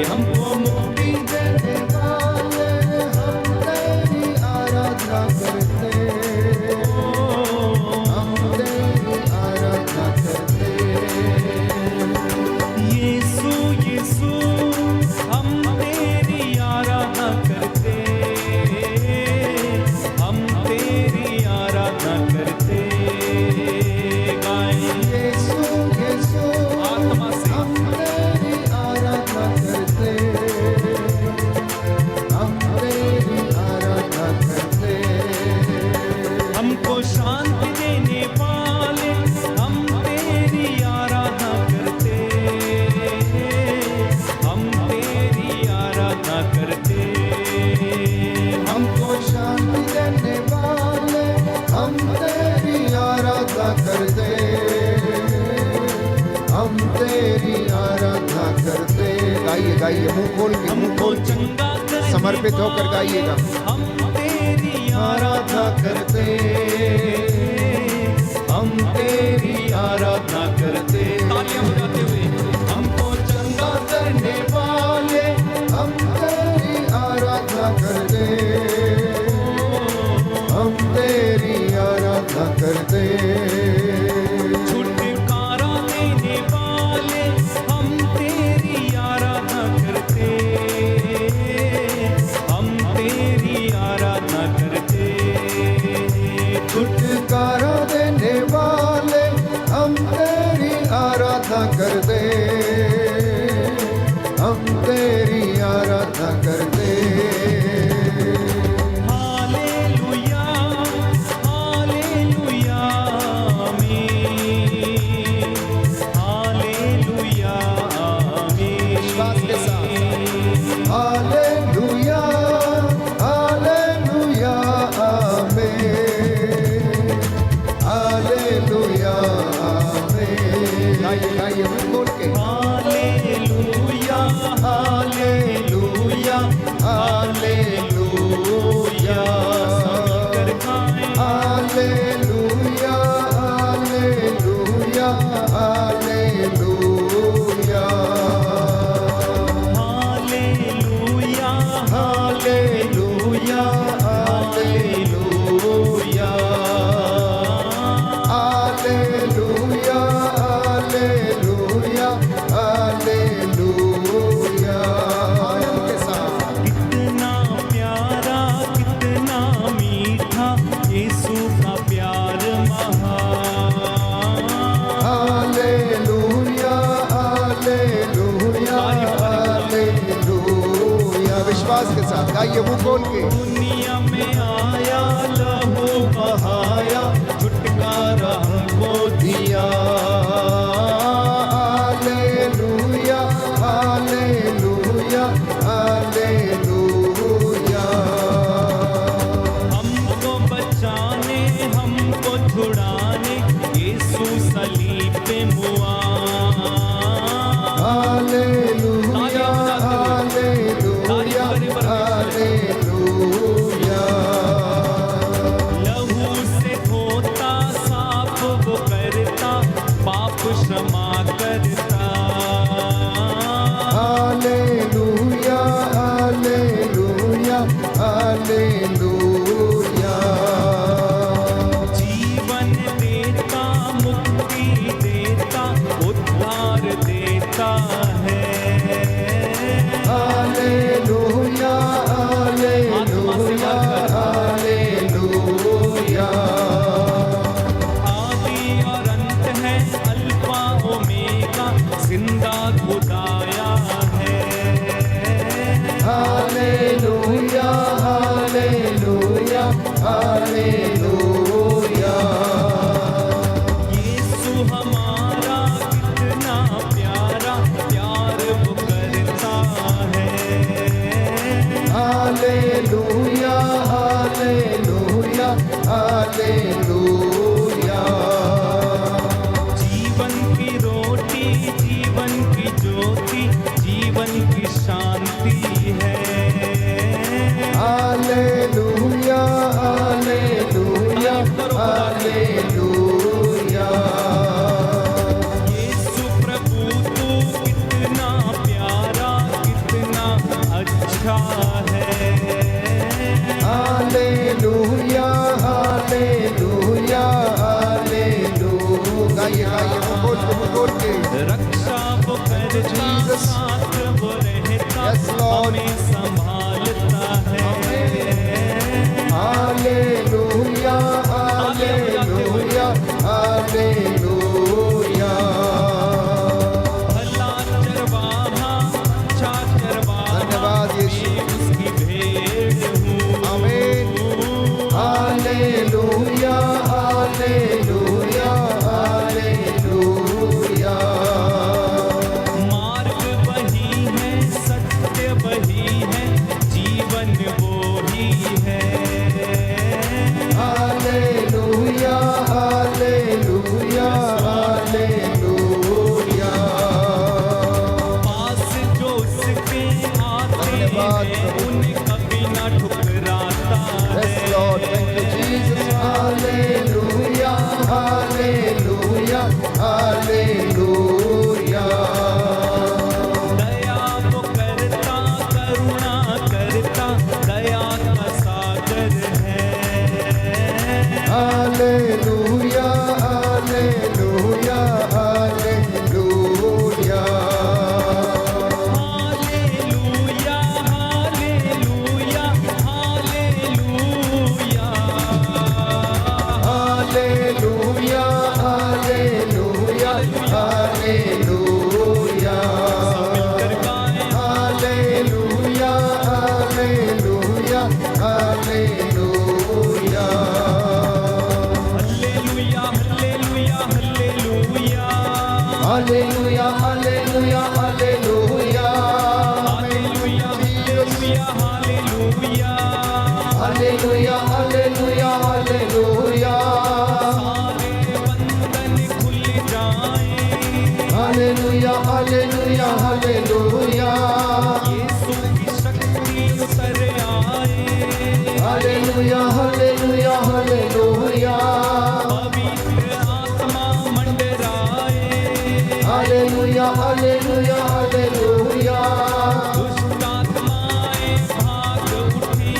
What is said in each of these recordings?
हमको मुक्ति देने वाले, हम तेरी आराधना करते, हम तेरी आराधना करते। यीशु यीशु हम तेरी आराधना करते, हम तेरी आराधना करते। गाएं यीशु यीशु आत्मा से हम तेरी आराधना करते, हम तेरी आराधना करते। हमको शांति देने वाले, हम तेरी आराधना करते, हम तेरी आराधना करते। हमको शांति देने वाले, हम तेरी आराधना करते, हम तेरी आराधना करते। गाइए गाइए, मुंह खोल के, मुंह हमको खोल के चंगा करने समर्पित होकर गाइएगा। हम तेरी आराधना करते, हम तेरी आराधना करते। तालियां बजाते हुए हमको चंगा करने वाले, हम तेरी आराधना करते, हम तेरी आराधना करते। छुटकारा देने वाले, हम तेरी आराधना करते, हम तेरी आराधना करते। छुटकारा देने वाले, हम तेरी आराधना करते, हम तेरी आराधना करते। हालेलुया हालेलुया आमीन, हालेलुया आमीन। विश्वास के साथ हालेलुया हालेलुया आमीन, हालेलुया आमीन। गाइए गाइए, मुंह खोल के। हालेलुया हालेलुया हालेलुया कर खाएं hallelujah hallelujah hallelujah hallelujah hallelujah hallelujah hallelujah hallelujah hallelujah. आनंद के साथ कितना प्यारा कितना मीठा यीशु का प्यार महान। Hallelujah hallelujah hallelujah. विश्वास के साथ गाइए, मुंह खोल के। दुनिया में आया लहू बहाया, छुटकारा हमको दिया। Hallelujah hallelujah hallelujah. हमको बचाने हमको छुड़ाने यीशु सलीब पे मुआ। Hallelujah hallelujah hallelujah. लहू से धोता साफ वो करता, पाप क्षमा करता। Hallelujah hallelujah hallelujah. जीवन देता मुक्ति देता उद्धार देता है। Hallelujah hallelujah hallelujah. आदि और अंत है, अल्फा ओमेगा, जिंदा खुदाया है। Hallelujah hallelujah hallelujah. यीशु हमारा कितना प्यारा, you, Jesus. साथ वो रहता Yes, Lord. हमें संभालता है हालेलुया हालेलुया हालेलुया। भला चरवाहा अच्छा चरवाहा धन्यवाद यीशु। मैं उसकी भेड़ हूँ आमीन। Hallelujah hallelujah hallelujah. मार्ग वही है सत्य वही है जीवन वो ही है हालेलुया हालेलुया हालेलुया। पास जो उसके आते धन्यवाद हैं प्रभु। उन्हें कभी ना ठुकराता Yes, है Lord. Thank you, Jesus. Hallelujah, hallelujah, hallelujah. दया वो करता करुणा करता दया का सागर है Hallelujah, hallelujah, hallelujah. Hallelujah hallelujah hallelujah Hallelujah, hallelujah, hallelujah. मिलकर गाएं Hallelujah, hallelujah, hallelujah. Hallelujah hallelujah hallelujah Hallelujah, hallelujah, hallelujah. Hallelujah hallelujah hallelujah Hallelujah, hallelujah, hallelujah. सारे बंधन खुल जाएं Hallelujah, hallelujah, hallelujah. यीशु की शक्ति उतर आए Hallelujah, hallelujah, hallelujah. पवित्र आत्मा मंडराए Hallelujah, hallelujah, hallelujah. दुष्ट आत्माएं भाग उठे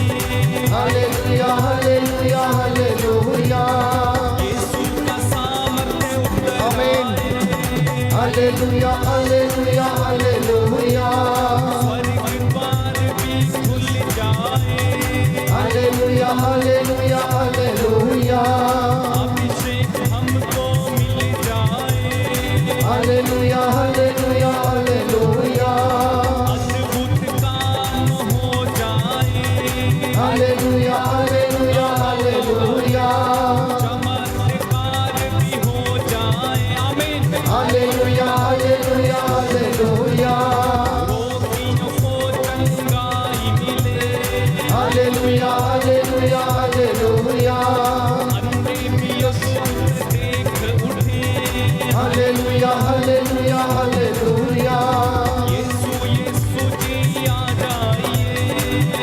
Hallelujah, hallelujah, hallelujah. यीशु का सामर्थ्य उतर Amen. आए Hallelujah, hallelujah, hallelujah. स्वर्ग द्वार भी खुल जाए Hallelujah, hallelujah, hallelujah. अभिषेक हमको मिल जाए Hallelujah, hallelujah, hallelujah. अद्भुत काम हो जाए Hallelujah, hallelujah, hallelujah. चमत्कार भी हो जाए आमीन Hallelujah, hallelujah, hallelujah. रोगियों को चंगाई मिले Hallelujah, hallelujah, hallelujah. अंधे भी असुर देख उठे Hallelujah, hallelujah, hallelujah. यीशु यीशु जी आ जाइए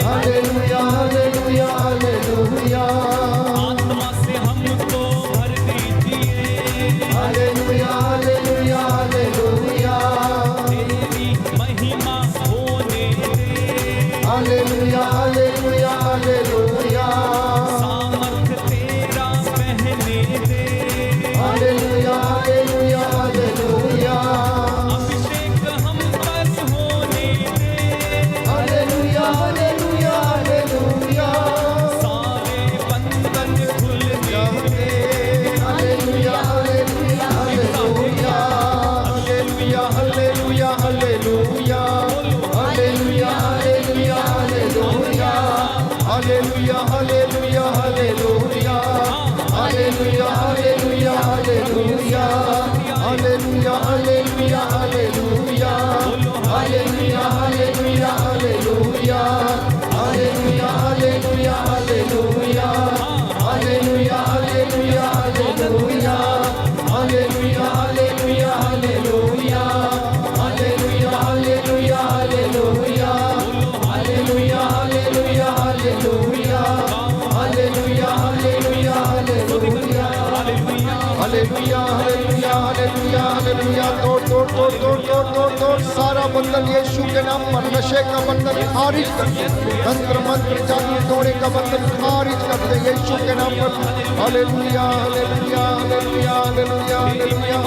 Hallelujah, hallelujah, hallelujah. आत्मा से हमको भर दीजिए Hallelujah, hallelujah, hallelujah. तेरी महिमा होने दे Hallelujah, hallelujah, hallelujah. सामर्थ तेरा पहने दे Hallelujah, hallelujah, hallelujah. अभिषेक हम पर होने दे Hallelujah, hallelujah, hallelujah. सारे बंधन खुल जाए Hallelujah, hallelujah, hallelujah. Hallelujah, hallelujah, hallelujah. Hallelujah, hallelujah, hallelujah. Hallelujah, hallelujah, hallelujah. Hallelujah, hallelujah, hallelujah. Hallelujah, hallelujah, hallelujah. Hallelujah, hallelujah, hallelujah. Hallelujah, hallelujah, hallelujah. Hallelujah, hallelujah, hallelujah. Hallelujah, hallelujah, hallelujah. Hallelujah, hallelujah, hallelujah. Hallelujah, hallelujah, hallelujah. Hallelujah, hallelujah, hallelujah. Hallelujah, hallelujah, hallelujah, hallelujah. तोड़ तोड़ तोड़ तोड़ तोड़ तोड़ तोड़ सारा बंधन यीशु के नाम पर, नशे का बंधन खारिज कर दे, तंत्र मंत्र जादू टोने का बंधन खारिज कर दे यीशु के नाम पर। Hallelujah hallelujah hallelujah hallelujah hallelujah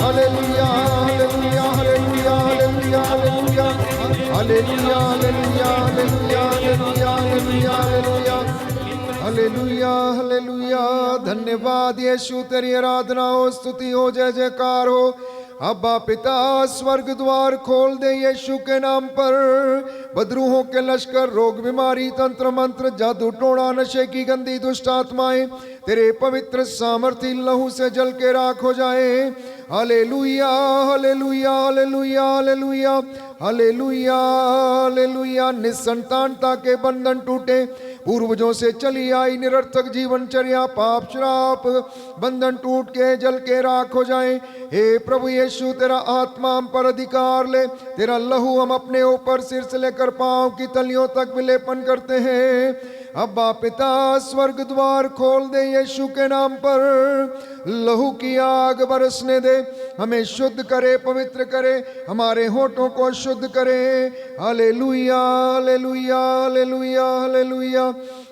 hallelujah hallelujah hallelujah hallelujah hallelujah hallelujah hallelujah hallelujah hallelujah hallelujah hallelujah hallelujah. धन्यवाद यीशु, तेरी आराधना हो, स्तुति हो, जय जयकार हो। अब्बा पिता, स्वर्ग द्वार खोल दे यीशु के नाम पर। बदरूहों के लश्कर, रोग बीमारी, तंत्र मंत्र, जादू टोना, नशे की गंदी दुष्ट आत्माएं तेरे पवित्र सामर्थी लहू से जल के राख हो जाए। Hallelujah hallelujah hallelujah hallelujah hallelujah hallelujah. निसंतानता के बंधन टूटे, पूर्वजों से चली आई निरर्थक जीवनचर्या, पाप श्राप बंधन टूट के जल के राख हो जाए। हे प्रभु यीशु, तेरा आत्मा हम पर अधिकार ले। तेरा लहू हम अपने ऊपर सिर से लेकर पांव की तलियों तक विलेपन करते हैं। अब्बा पिता, स्वर्ग द्वार खोल दे यीशु के नाम पर। लहू की आग बरसने दे, हमें शुद्ध करे, पवित्र करे, हमारे होठों को शुद्ध करे। Hallelujah hallelujah hallelujah hallelujah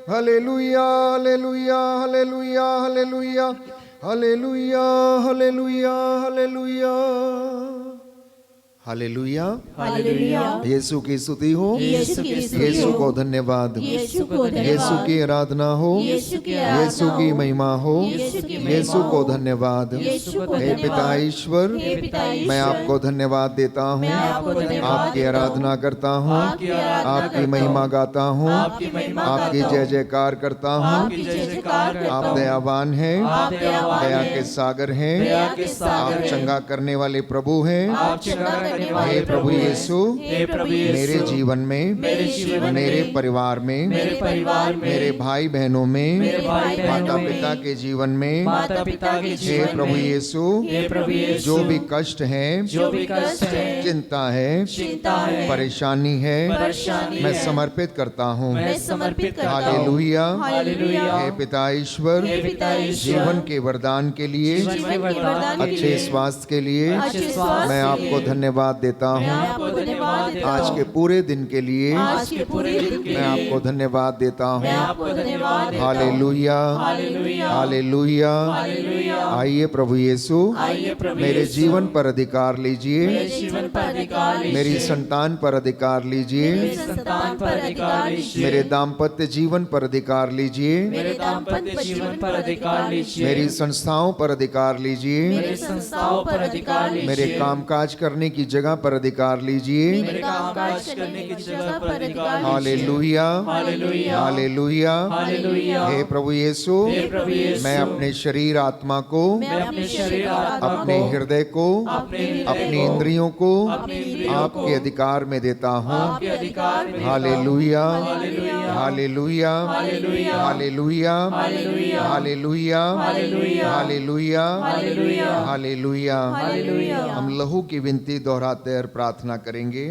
hallelujah hallelujah hallelujah hallelujah hallelujah hallelujah hallelujah hallelujah hallelujah. Yeshu की स्तुति हो, यीशु की स्तुति यीशु हो, को धन्यवाद, यीशु को धन्यवाद, यीशु की आराधना हो, यीशु की आराधना यीशु की हो, महिमा हो, यीशु की महिमा यीशु को हो, धन्यवाद। यीशु को हे धन्यवाद। पिता ईश्वर, हे पिता ईश्वर, मैं आपको धन्यवाद देता हूँ, मैं आपको धन्यवाद आपकी देता हूँ, आराधना करता हूँ, आपकी आराधना आपकी करता हूँ, महिमा गाता हूँ, आपकी महिमा आपकी गाता जय हूँ, जयकार करता हूँ। आपकी जय जयकार करता आप हूँ। दयावान हैं, आप दयावान दया हैं, के सागर हैं, दया के सागर आप हैं, चंगा करने वाले प्रभु हैं। आप चंगा करने वाले हे प्रभु हैं। यीशु, हे प्रभु यीशु, मेरे जीवन में, मेरे जीवन में, मेरे परिवार में, मेरे परिवार में, मेरे भाई बहनों में, मेरे भाई बहनों माता में, पिता के जीवन में, माता पिता के हे जीवन प्रभु में, यीशु, हे प्रभु यीशु, जो भी कष्ट है, जो भी कष्ट है, चिंता है, चिंता है, परेशानी है, परेशानी मैं है, समर्पित करता हूँ। मैं समर्पित करता हूँ। Hallelujah hallelujah. हे पिता ईश्वर, हे पिता ईश्वर, जीवन के वरदान के लिए, जीवन के वरदान के अच्छे लिए, स्वास्थ्य के लिए अच्छे स्वास्थ्य मैं के आपको लिए, धन्यवाद देता मैं हूँ। आपको धन्यवाद देता आज हूँ। के पूरे दिन के लिए आज के पूरे दिन के मैं लिए आपको धन्यवाद देता मैं हूँ। आपको धन्यवाद देता हूँ। Hallelujah hallelujah. हालेलुया। हालेलुया। आइए प्रभु यीशु, आइए प्रभु मेरे यीशु, जीवन पर अधिकार लीजिए, मेरे जीवन पर अधिकार लीजिए, मेरी संतान पर अधिकार मेरे लीजिए, संतान पर अधिकार लीजिए, मेरे दाम्पत्य जीवन पर अधिकार लीजिए, मेरे दाम्पत्य जीवन पर अधिकार लीजिए, मेरी संस्थाओं पर अधिकार लीजिए, मेरे संस्थाओं पर अधिकार लीजिए, मेरे कामकाज करने की जगह पर अधिकार लीजिए। मेरे कामकाज करने की जगह पर अधिकार लीजिए। Hallelujah hallelujah. हालेलुया। हालेलुया। हे प्रभु यीशु, हे प्रभु यीशु, मैं अपने शरीर आत्मा को, मैं अपने शरीर आत्मा अपने को, हृदय को, अपने हृदय अपनी को, इंद्रियों को अपनी इंद्रियों को आपके अधिकार में देता हूँ। आपके अधिकार में देता हूँ। Hallelujah hallelujah. Hallelujah hallelujah. Hallelujah hallelujah. Hallelujah hallelujah. Hallelujah hallelujah. Hallelujah. Hallelujah. हम लहू की विनती दोहराते और प्रार्थना करेंगे।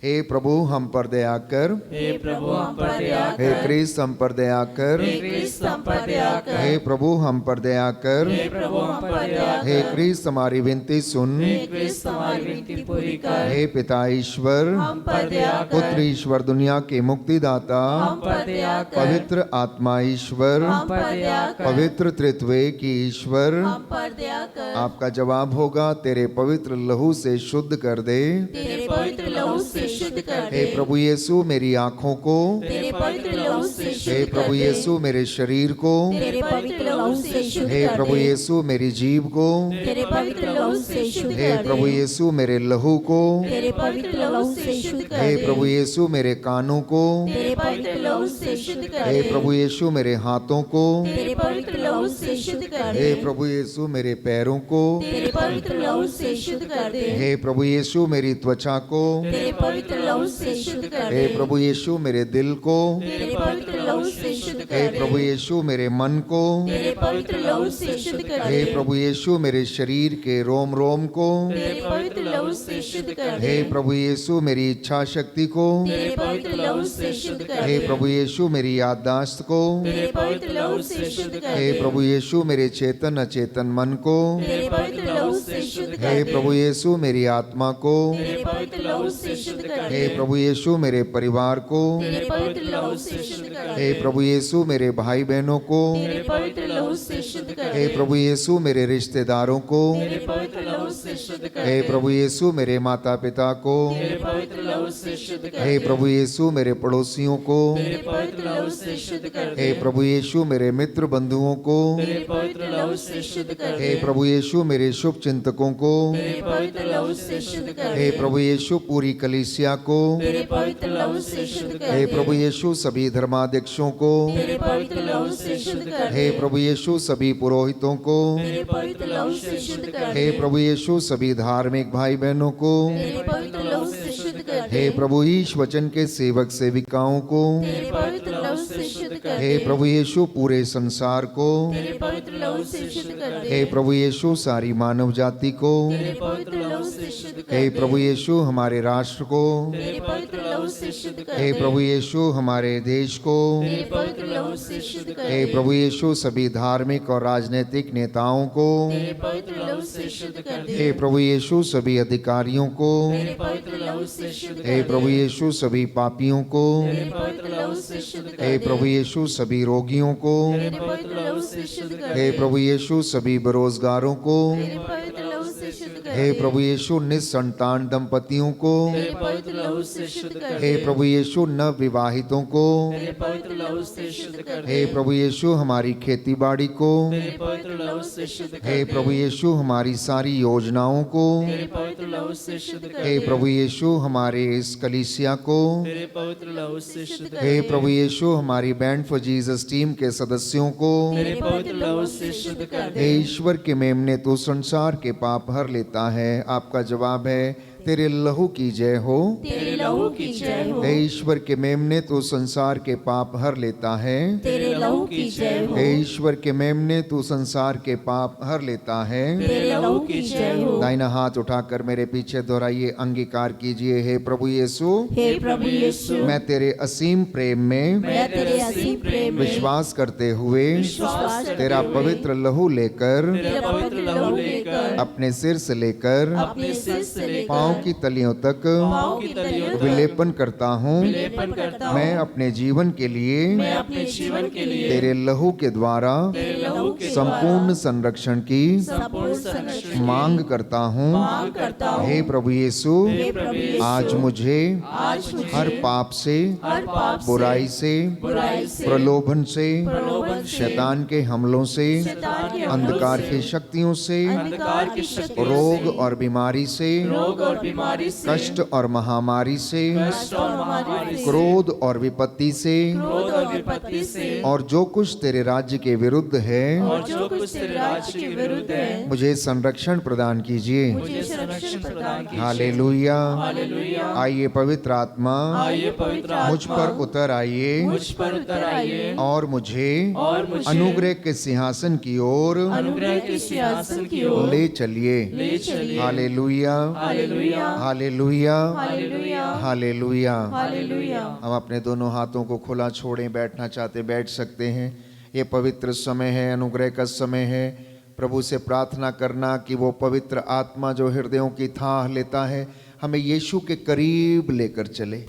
हे प्रभु हम पर दया कर, हे प्रभु हम पर दया हे कर, क्रिस्त हम पर दया कर, हे क्रिस्त हम पर दया कर, हे प्रभु हम पर दया कर, हे प्रभु हम पर दया कर, हे क्रिस्त हमारी विनती सुन, हे क्रिस्त हमारी विनती पूरी कर, हे पिता ईश्वर, हम पर दया कर, पुत्र ईश्वर, दुनिया के मुक्तिदाता, हम पर दया कर, पवित्र आत्मा ईश्वर, हम पर दया कर, पवित्र त्रित्वे की ईश्वर, हम पर दया कर, आपका जवाब होगा तेरे पवित्र लहू से शुद्ध कर दे। तेरे पवित्र लहू से शुद्ध कर हे दे, प्रभु यीशु मेरी आँखों को, तेरे पवित्र लहू से हे शुद्ध कर प्रभु दे, यीशु मेरे शरीर को, तेरे पवित्र लहू से शुद्ध हे कर प्रभु दे, यीशु मेरी जीभ को, तेरे पवित्र लहू से शुद्ध हे कर प्रभु दे, यीशु मेरे लहू को, तेरे पवित्र लहू से शुद्ध कर हे दे, प्रभु यीशु मेरे कानों को, तेरे पवित्र लहू से शुद्ध कर हे दे, प्रभु यीशु मेरे हाथों को, तेरे पवित्र लहू से शुद्ध कर हे दे, प्रभु यीशु मेरे पैरों को, तेरे पवित्र लहू से शुद्ध कर दे, हे प्रभु यीशु मेरी त्वचा को, तेरे पवित्र लहू से शुद्ध कर हे दे, प्रभु यीशु मेरे दिल को, तेरे पवित्र लहू से शुद्ध हे कर दे, प्रभु यीशु मेरे मन को, तेरे पवित्र लहू से शुद्ध कर हे दे, प्रभु यीशु मेरे शरीर के रोम रोम को, तेरे पवित्र लहू से शुद्ध कर दे, हे प्रभु यीशु मेरी इच्छा शक्ति को, तेरे पवित्र लहू से शुद्ध कर हे दे, प्रभु यीशु मेरी याददाश्त को, तेरे पवित्र लहू से शुद्ध कर हे दे, प्रभु यीशु मेरे चेतन अचेतन मन को, तेरे पवित्र लहू से शुद्ध कर हे दे, प्रभु यीशु मेरी आत्मा को, तेरे पवित्र लहू से शुद्ध कर हे दे, प्रभु यीशु मेरे परिवार को, तेरे पवित्र लहू से शुद्ध कर हे दे, प्रभु यीशु मेरे भाई बहनों को, तेरे पवित्र लहू से शुद्ध कर हे दे। प्रभु यीशु मेरे रिश्तेदारों को, तेरे पवित्र लहू से शुद्ध कर हे दे। प्रभु यीशु मेरे माता पिता को, तेरे पवित्र लहू से शुद्ध कर हे दे। प्रभु यीशु मेरे पड़ोसियों को, तेरे पवित्र लहू से शुद्ध कर दे। हे प्रभु यीशु मेरे मित्र बंधुओं को, तेरे पवित्र लहू से शुद्ध कर हे दे। प्रभु यीशु मेरे शुभ चिंतकों को, तेरे पवित्र लहू से शुद्ध कर हे दे। प्रभु यीशु पूरी कलीसिया को, तेरे पवित्र लहू से शुद्ध कर हे दे। प्रभु यीशु सभी धर्माध्यक्षों को, तेरे पवित्र लहू से शुद्ध कर हे दे। प्रभु यीशु सभी पुरोहितों को, तेरे पवित्र लहू से शुद्ध कर हे दे। प्रभु यीशु सभी धार्मिक भाई बहनों को, तेरे पवित्र लहू से शुद्ध कर दे। हे प्रभु ईश वचन के सेवक सेविकाओं को, तेरे पवित्र लहू से शुद्ध कर हे दे। प्रभु यीशु पूरे संसार को, तेरे पवित्र लहू से शुद्ध कर दे। हे प्रभु यीशु सारी मानव जाति को, तेरे पवित्र लहू से शुद्ध कर हे दे। प्रभु यीशु हमारे राष्ट्र को, तेरे पवित्र लहू से शुद्ध कर हे दे। प्रभु यीशु हमारे देश को, तेरे पवित्र लहू से शुद्ध कर हे दे। प्रभु यीशु सभी धार्मिक और राजनीतिक नेताओं को, तेरे पवित्र लहू से शुद्ध कर दे। हे प्रभु यीशु सभी अधिकारियों को, तेरे पवित्र लहू से शुद्ध कर हे दे। प्रभु यीशु सभी पापियों को, तेरे पवित्र लहू से शुद्ध कर हे दे। प्रभु यीशु सभी रोगियों को, तेरे पवित्र लहू से शुद्ध कर हे दे। प्रभु यीशु सभी बेरोजगारों को, तेरे पवित्र लहू से शुद्ध कर हे दे। प्रभु यीशु निसंतान दंपतियों को, तेरे पवित्र लहू से शुद्ध कर हे दे। प्रभु यीशु नवविवाहितों को, तेरे पवित्र लहू से शुद्ध कर दे। हे प्रभु यीशु हमारी खेती बाड़ी को, तेरे पवित्र लहू से शुद्ध कर हे दे। प्रभु यीशु हमारी सारी योजनाओं को, तेरे पवित्र लहू से शुद्ध कर हे दे। प्रभु यीशु हमारे इस कलीसिया को, तेरे पवित्र लहू से शुद्ध कर हे दे। प्रभु यीशु हमारी बैंड फॉर जीसस टीम के सदस्यों को, तेरे पवित्र लहू से शुद्ध कर दे। हे ईश्वर के मेमने तो संसार के पाप हर लेता है। आपका जवाब है तेरे लहू की जय हो। तेरे लहू की जय हो। हे ईश्वर के मेमने तो संसार के पाप हर लेता है। तेरे लहू की जय हो। हे ईश्वर के मेमने तू संसार के पाप हर लेता है। तेरे लहू की जय हो। दाहिना हाथ उठाकर मेरे पीछे दोहराइए, अंगीकार कीजिए। हे प्रभु यीशु, हे प्रभु यीशु, मैं तेरे असीम प्रेम में मैं तेरे असीम प्रेम में विश्वास करते हुए विश्वास करते तेरा हुए पवित्र लहू लेकर तेरा पवित्र लहू लेकर अपने सिर से लेकर अपने सिर से लेकर पाँव की तलियों तक पाँव की तलियों तक विलेपन करता हूँ। विलेपन करता हूँ। मैं अपने जीवन के लिए मैं अपने जीवन के लिए तेरे लहू के द्वारा तेरे लहू के संपूर्ण संरक्षण की संपूर्ण संरक्षण मांग करता हूँ। मांग करता हूँ। हे प्रभु यीशु, हे प्रभु यीशु, आज मुझे आज मुझे हर पाप से, हर पाप से, बुराई से, बुराई से, प्रलोभन से, प्रलोभन से, शैतान के हमलों से, शैतान के हमलों अंधकार से, की शक्तियों से, अंधकार की शक्तियों रोग से, और बीमारी से, रोग और बीमारी से, कष्ट और महामारी से, कष्ट और महामारी से, क्रोध और विपत्ति से, क्रोध और विपत्ति से, और जो कुछ तेरे राज्य के विरुद्ध है, और जो कुछ तेरे राज्य के विरुद्ध है, मुझे संरक्षण प्रदान कीजिए। मुझे संरक्षण प्रदान कीजिए। हालेलुया। हालेलुया। आइए पवित्र आत्मा आइए पवित्र मुझ आत्मा पर उतर आइए मुझ पर उतर आइए और मुझे मुझे अनुग्रह के सिंहासन की ओर अनुग्रह के सिंहासन की ओर ले चलिए। ले चलिए। Hallelujah, hallelujah. Hallelujah, hallelujah. Hallelujah. Hallelujah. हम अपने दोनों हाथों को खुला छोड़ें, बैठना चाहते बैठ सकते हैं। ये पवित्र समय है, अनुग्रह का समय है। प्रभु से प्रार्थना करना कि वो पवित्र आत्मा जो हृदयों की थाह लेता है, हमें यीशु के करीब लेकर चले।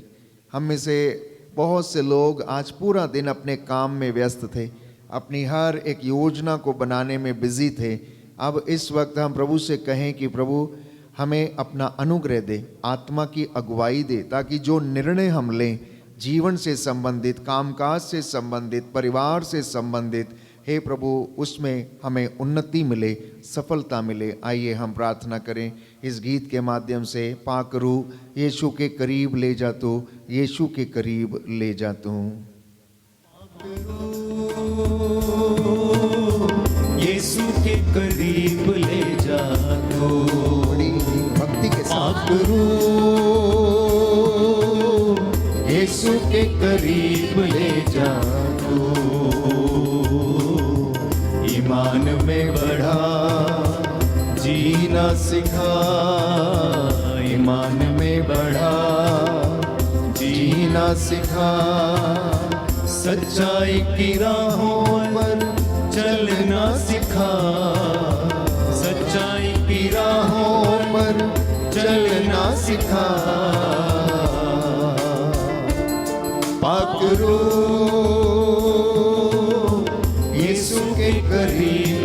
हम में से बहुत से लोग आज पूरा दिन अपने काम में व्यस्त थे, अपनी हर एक योजना को बनाने में बिजी थे। अब इस वक्त हम प्रभु से कहें कि प्रभु हमें अपना अनुग्रह दे, आत्मा की अगुवाई दे, ताकि जो निर्णय हम लें जीवन से संबंधित, कामकाज से संबंधित, परिवार से संबंधित, हे प्रभु उसमें हमें उन्नति मिले, सफलता मिले। आइए हम प्रार्थना करें इस गीत के माध्यम से। पाक रूह यीशु के करीब ले जा तू, यीशु के करीब ले जा तू। यीशु के करीब ले जा तू, बड़ी भक्ति के साथ यीशु के करीब ले जा तू, ईमान में बढ़ा जीना सिखा, ईमान में बढ़ा जीना सिखा, सच्चाई की राहों पर चलना सिखा, सच्चाई की राहों पर चलना सिखा। पाक रूह यीशु के करीब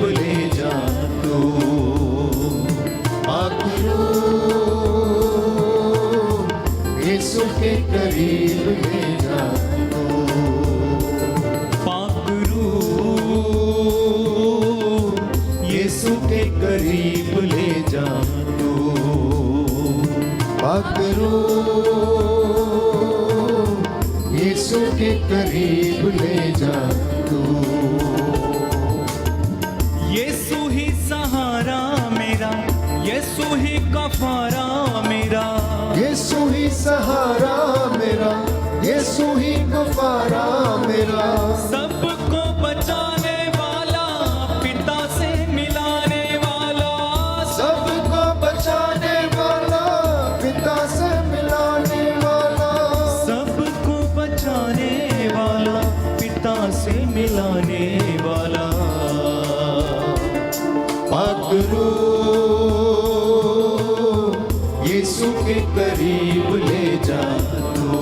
के करीब ले जा तू। पाक रूह यीशु के करीब ले जा तू। पाक रूह यीशु के करीब ले जा तू। यीशु ही सहारा मेरा, यीशु ही कफारा मेरा, यीशु ही सहारा मेरा, यीशु ही गफारा मेरा। सबको बचाने वाला, पिता से मिलाने वाला, सबको बचाने वाला, पिता से मिलाने वाला। सबको बचाने वाला, पिता से मिलाने वाला। पाक रूह यीशु के करीब ले जा तू।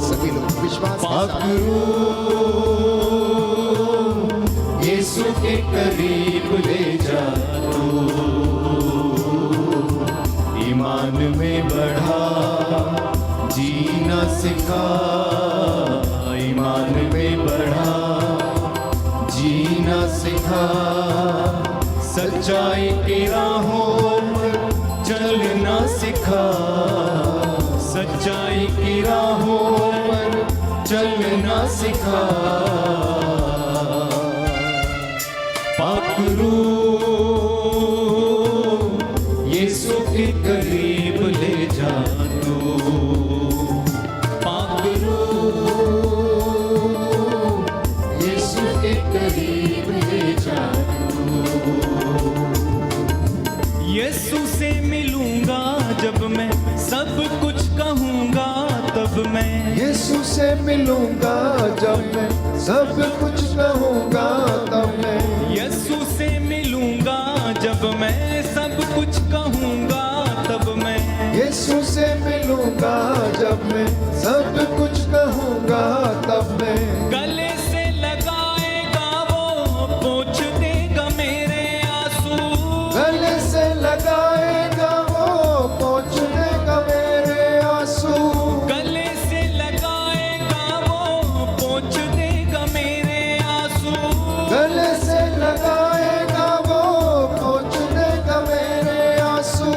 सभी लोग विश्वास। पाक रूह यीशु के करीब ले जा तू। ईमान में बढ़ा, जीना सिखा, ईमान में बढ़ा, जीना सिखा। सच्चाई की राहों पर चलना सिखा, सच्चाई की राहों पर चलना सिखा। पाक रूह यीशु के करीब ले जा तू। पाक रूह यीशु के करीब ले जा तू। यीशु से मिलूंगा जब मैं, सब कुछ कहूंगा तब मैं। यीशु से मिलूंगा जब मैं, सब कुछ कहूंगा तब मैं। यीशु से मिलूंगा जब मैं, सब कुछ कहूंगा तब मैं। यीशु से मिलूंगा जब मैं, सब कुछ कहूंगा तब मैं। गले से लगाएगा वो, पोंछ देगा मेरे आंसू। गले से लगाएगा वो, पोंछ देगा मेरे आंसू। गले से लगाएगा वो, पोंछ देगा मेरे आंसू। गले से लगाएगा वो, पोंछ देगा मेरे आंसू।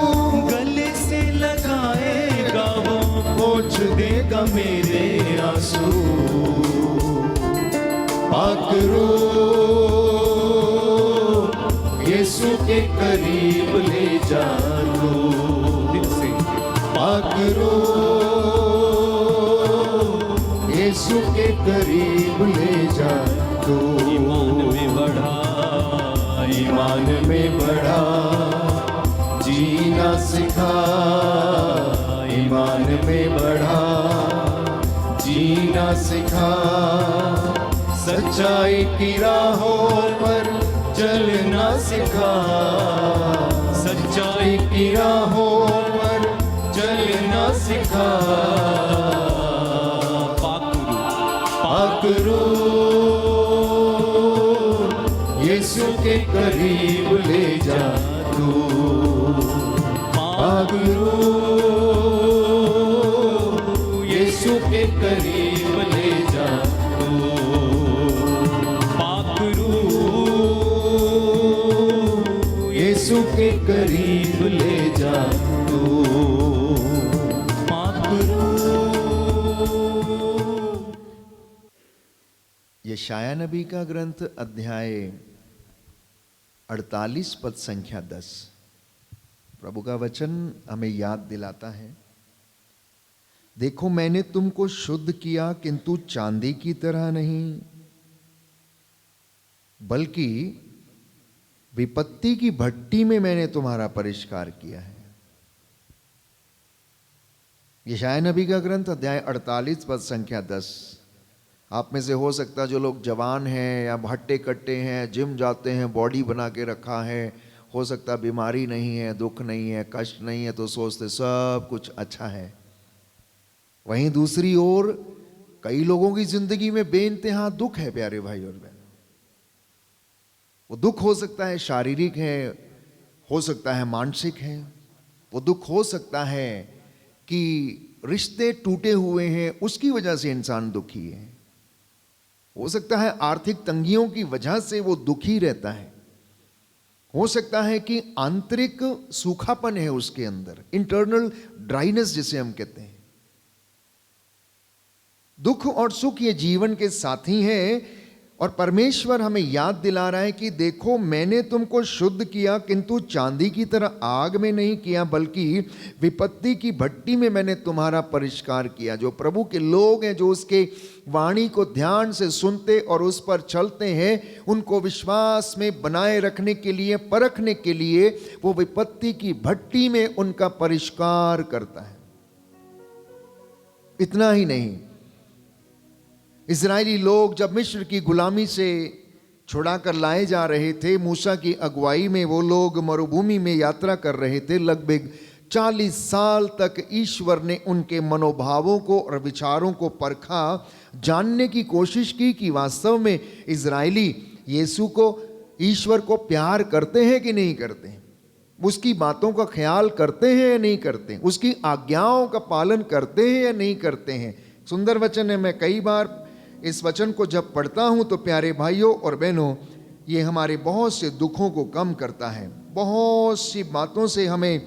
गले से लगाएगा वो, पोंछ देगा मेरे आंसू। पाक रूह यीशु के करीब ले जा तू। दिल से। पाक रूह यीशु के करीब ले जा तू। ईमान में बढ़ा, ईमान में बढ़ा, जीना सिखा, ईमान में बढ़ा, जीना सिखा। सच्चाई की राहों पर चलना सिखा, सच्चाई की राहों पर चलना सिखा। पाक रूह यीशु के करीब ले जा तू। पाक रूह यीशु के करीब ले जा तू। पाक रूह यीशु के करीब ले जा तू। पाक रूह। यशाया नबी का ग्रंथ अध्याय 48 पद संख्या 10। प्रभु का वचन हमें याद दिलाता है, देखो मैंने तुमको शुद्ध किया किंतु चांदी की तरह नहीं, बल्कि विपत्ति की भट्टी में मैंने तुम्हारा परिष्कार किया है। यशाया नबी का ग्रंथ अध्याय 48 पद संख्या 10। आप में से हो सकता है जो लोग जवान हैं या हट्टे कट्टे हैं, जिम जाते हैं, बॉडी बना के रखा है, हो सकता बीमारी नहीं है, दुख नहीं है, कष्ट नहीं है, तो सोचते सब कुछ अच्छा है। वहीं दूसरी ओर कई लोगों की जिंदगी में बेइंतहा दुख है प्यारे भाई और बहन। वो दुख हो सकता है शारीरिक है, हो सकता है मानसिक है, वो दुख हो सकता है कि रिश्ते टूटे हुए हैं, उसकी वजह से इंसान दुखी है। हो सकता है आर्थिक तंगियों की वजह से वो दुखी रहता है। हो सकता है कि आंतरिक सूखापन है उसके अंदर, इंटरनल ड्राइनेस जिसे हम कहते हैं। दुख और सुख ये जीवन के साथी हैं, और परमेश्वर हमें याद दिला रहा है कि देखो मैंने तुमको शुद्ध किया, किंतु चांदी की तरह आग में नहीं किया, बल्कि विपत्ति की भट्टी में मैंने तुम्हारा परिष्कार किया। जो प्रभु के लोग हैं, जो उसके वाणी को ध्यान से सुनते और उस पर चलते हैं, उनको विश्वास में बनाए रखने के लिए, परखने के लिए वो विपत्ति की भट्टी में उनका परिष्कार करता है। इतना ही नहीं, इजरायली लोग जब मिस्र की गुलामी से छुड़ाकर लाए जा रहे थे, मूसा की अगुवाई में वो लोग मरुभूमि में यात्रा कर रहे थे। लगभग 40 साल तक ईश्वर ने उनके मनोभावों को और विचारों को परखा, जानने की कोशिश की कि वास्तव में इजरायली यीशु को, ईश्वर को प्यार करते हैं कि नहीं करते हैं, उसकी बातों का ख्याल करते हैं या नहीं करते, उसकी आज्ञाओं का पालन करते हैं या नहीं करते हैं। सुंदर वचन है। मैं कई बार इस वचन को जब पढ़ता हूं तो प्यारे भाइयों और बहनों, ये हमारे बहुत से दुखों को कम करता है, बहुत सी बातों से हमें,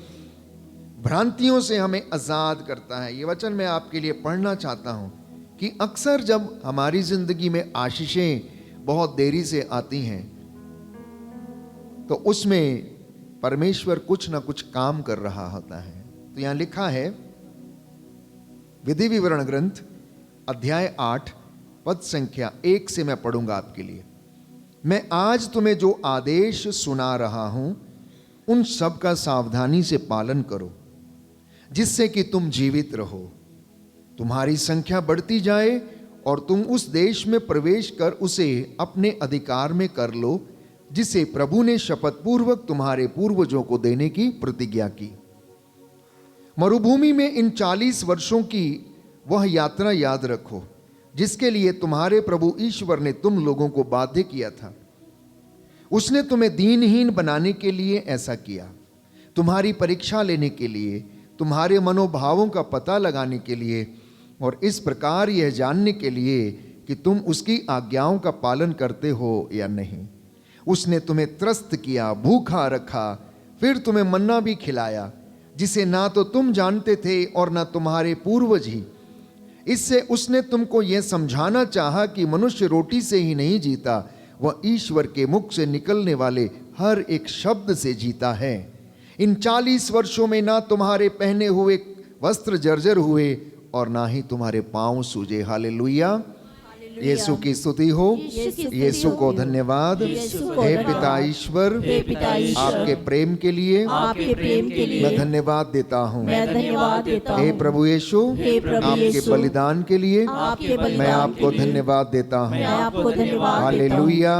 भ्रांतियों से हमें आज़ाद करता है। ये वचन मैं आपके लिए पढ़ना चाहता हूं कि अक्सर जब हमारी जिंदगी में आशीषें बहुत देरी से आती हैं, तो उसमें परमेश्वर कुछ ना कुछ काम कर रहा होता है। तो यहां लिखा है, विधि विवरण ग्रंथ अध्याय 8 पद संख्या 1 से मैं पढ़ूंगा आपके लिए। मैं आज तुम्हें जो आदेश सुना रहा हूं, उन सब का सावधानी से पालन करो, जिससे कि तुम जीवित रहो, तुम्हारी संख्या बढ़ती जाए और तुम उस देश में प्रवेश कर उसे अपने अधिकार में कर लो, जिसे प्रभु ने शपथ पूर्वक तुम्हारे पूर्वजों को देने की प्रतिज्ञा की। मरुभूमि में इन 40 वर्षों की वह यात्रा याद रखो, जिसके लिए तुम्हारे प्रभु ईश्वर ने तुम लोगों को बाध्य किया था। उसने तुम्हें दीनहीन बनाने के लिए ऐसा किया, तुम्हारी परीक्षा लेने के लिए, तुम्हारे मनोभावों का पता लगाने के लिए, और इस प्रकार यह जानने के लिए कि तुम उसकी आज्ञाओं का पालन करते हो या नहीं। उसने तुम्हें त्रस्त किया, भूखा रखा, फिर तुम्हें मन्ना भी खिलाया, जिसे ना तो तुम जानते थे और ना तुम्हारे पूर्वज ही। इससे उसने तुमको यह समझाना चाहा कि मनुष्य रोटी से ही नहीं जीता, वह ईश्वर के मुख से निकलने वाले हर एक शब्द से जीता है। इन 40 वर्षों में ना तुम्हारे पहने हुए वस्त्र जर्जर हुए और ना ही तुम्हारे पांव सूजे। हालेलुया, यीशु की स्तुति हो, यीशु को धन्यवाद। हे पिता ईश्वर, आपके प्रेम के लिए मैं धन्यवाद देता हूँ। हे प्रभु यीशु, आपके बलिदान के लिए मैं आपको धन्यवाद देता हूँ। Hallelujah,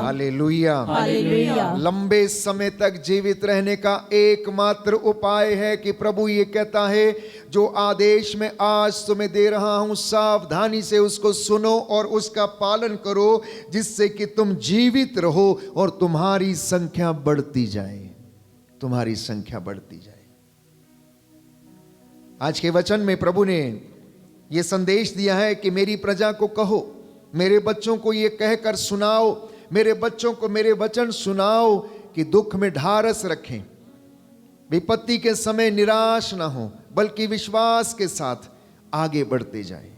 hallelujah. लंबे समय तक जीवित रहने का एकमात्र उपाय है कि प्रभु ये कहता है, जो आदेश मैं आज तुम्हें दे रहा हूं, सावधानी से उसको सुनो और उसका पालन करो, जिससे कि तुम जीवित रहो और तुम्हारी संख्या बढ़ती जाए, तुम्हारी संख्या बढ़ती जाए। आज के वचन में प्रभु ने यह संदेश दिया है कि मेरी प्रजा को कहो, मेरे बच्चों को यह कहकर सुनाओ, मेरे बच्चों को मेरे वचन सुनाओ कि दुख में ढारस रखें, विपत्ति के समय निराश ना हो, बल्कि विश्वास के साथ आगे बढ़ते जाएं।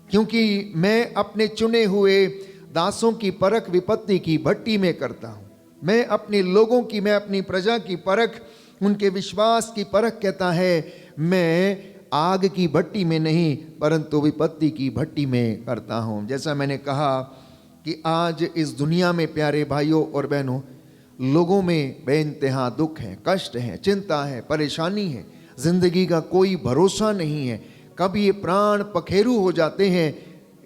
क्योंकि मैं अपने चुने हुए दासों की परख विपत्ति की भट्टी में करता हूं। मैं अपने लोगों की, मैं अपनी प्रजा की परख, उनके विश्वास की परख कहता है, मैं आग की भट्टी में नहीं परंतु विपत्ति की भट्टी में करता हूं। जैसा मैंने कहा कि आज इस दुनिया में प्यारे भाइयों और बहनों, लोगों में बेइंतहा दुख है, कष्ट है, चिंता है, परेशानी है, जिंदगी का कोई भरोसा नहीं है, कब ये प्राण पखेरु हो जाते हैं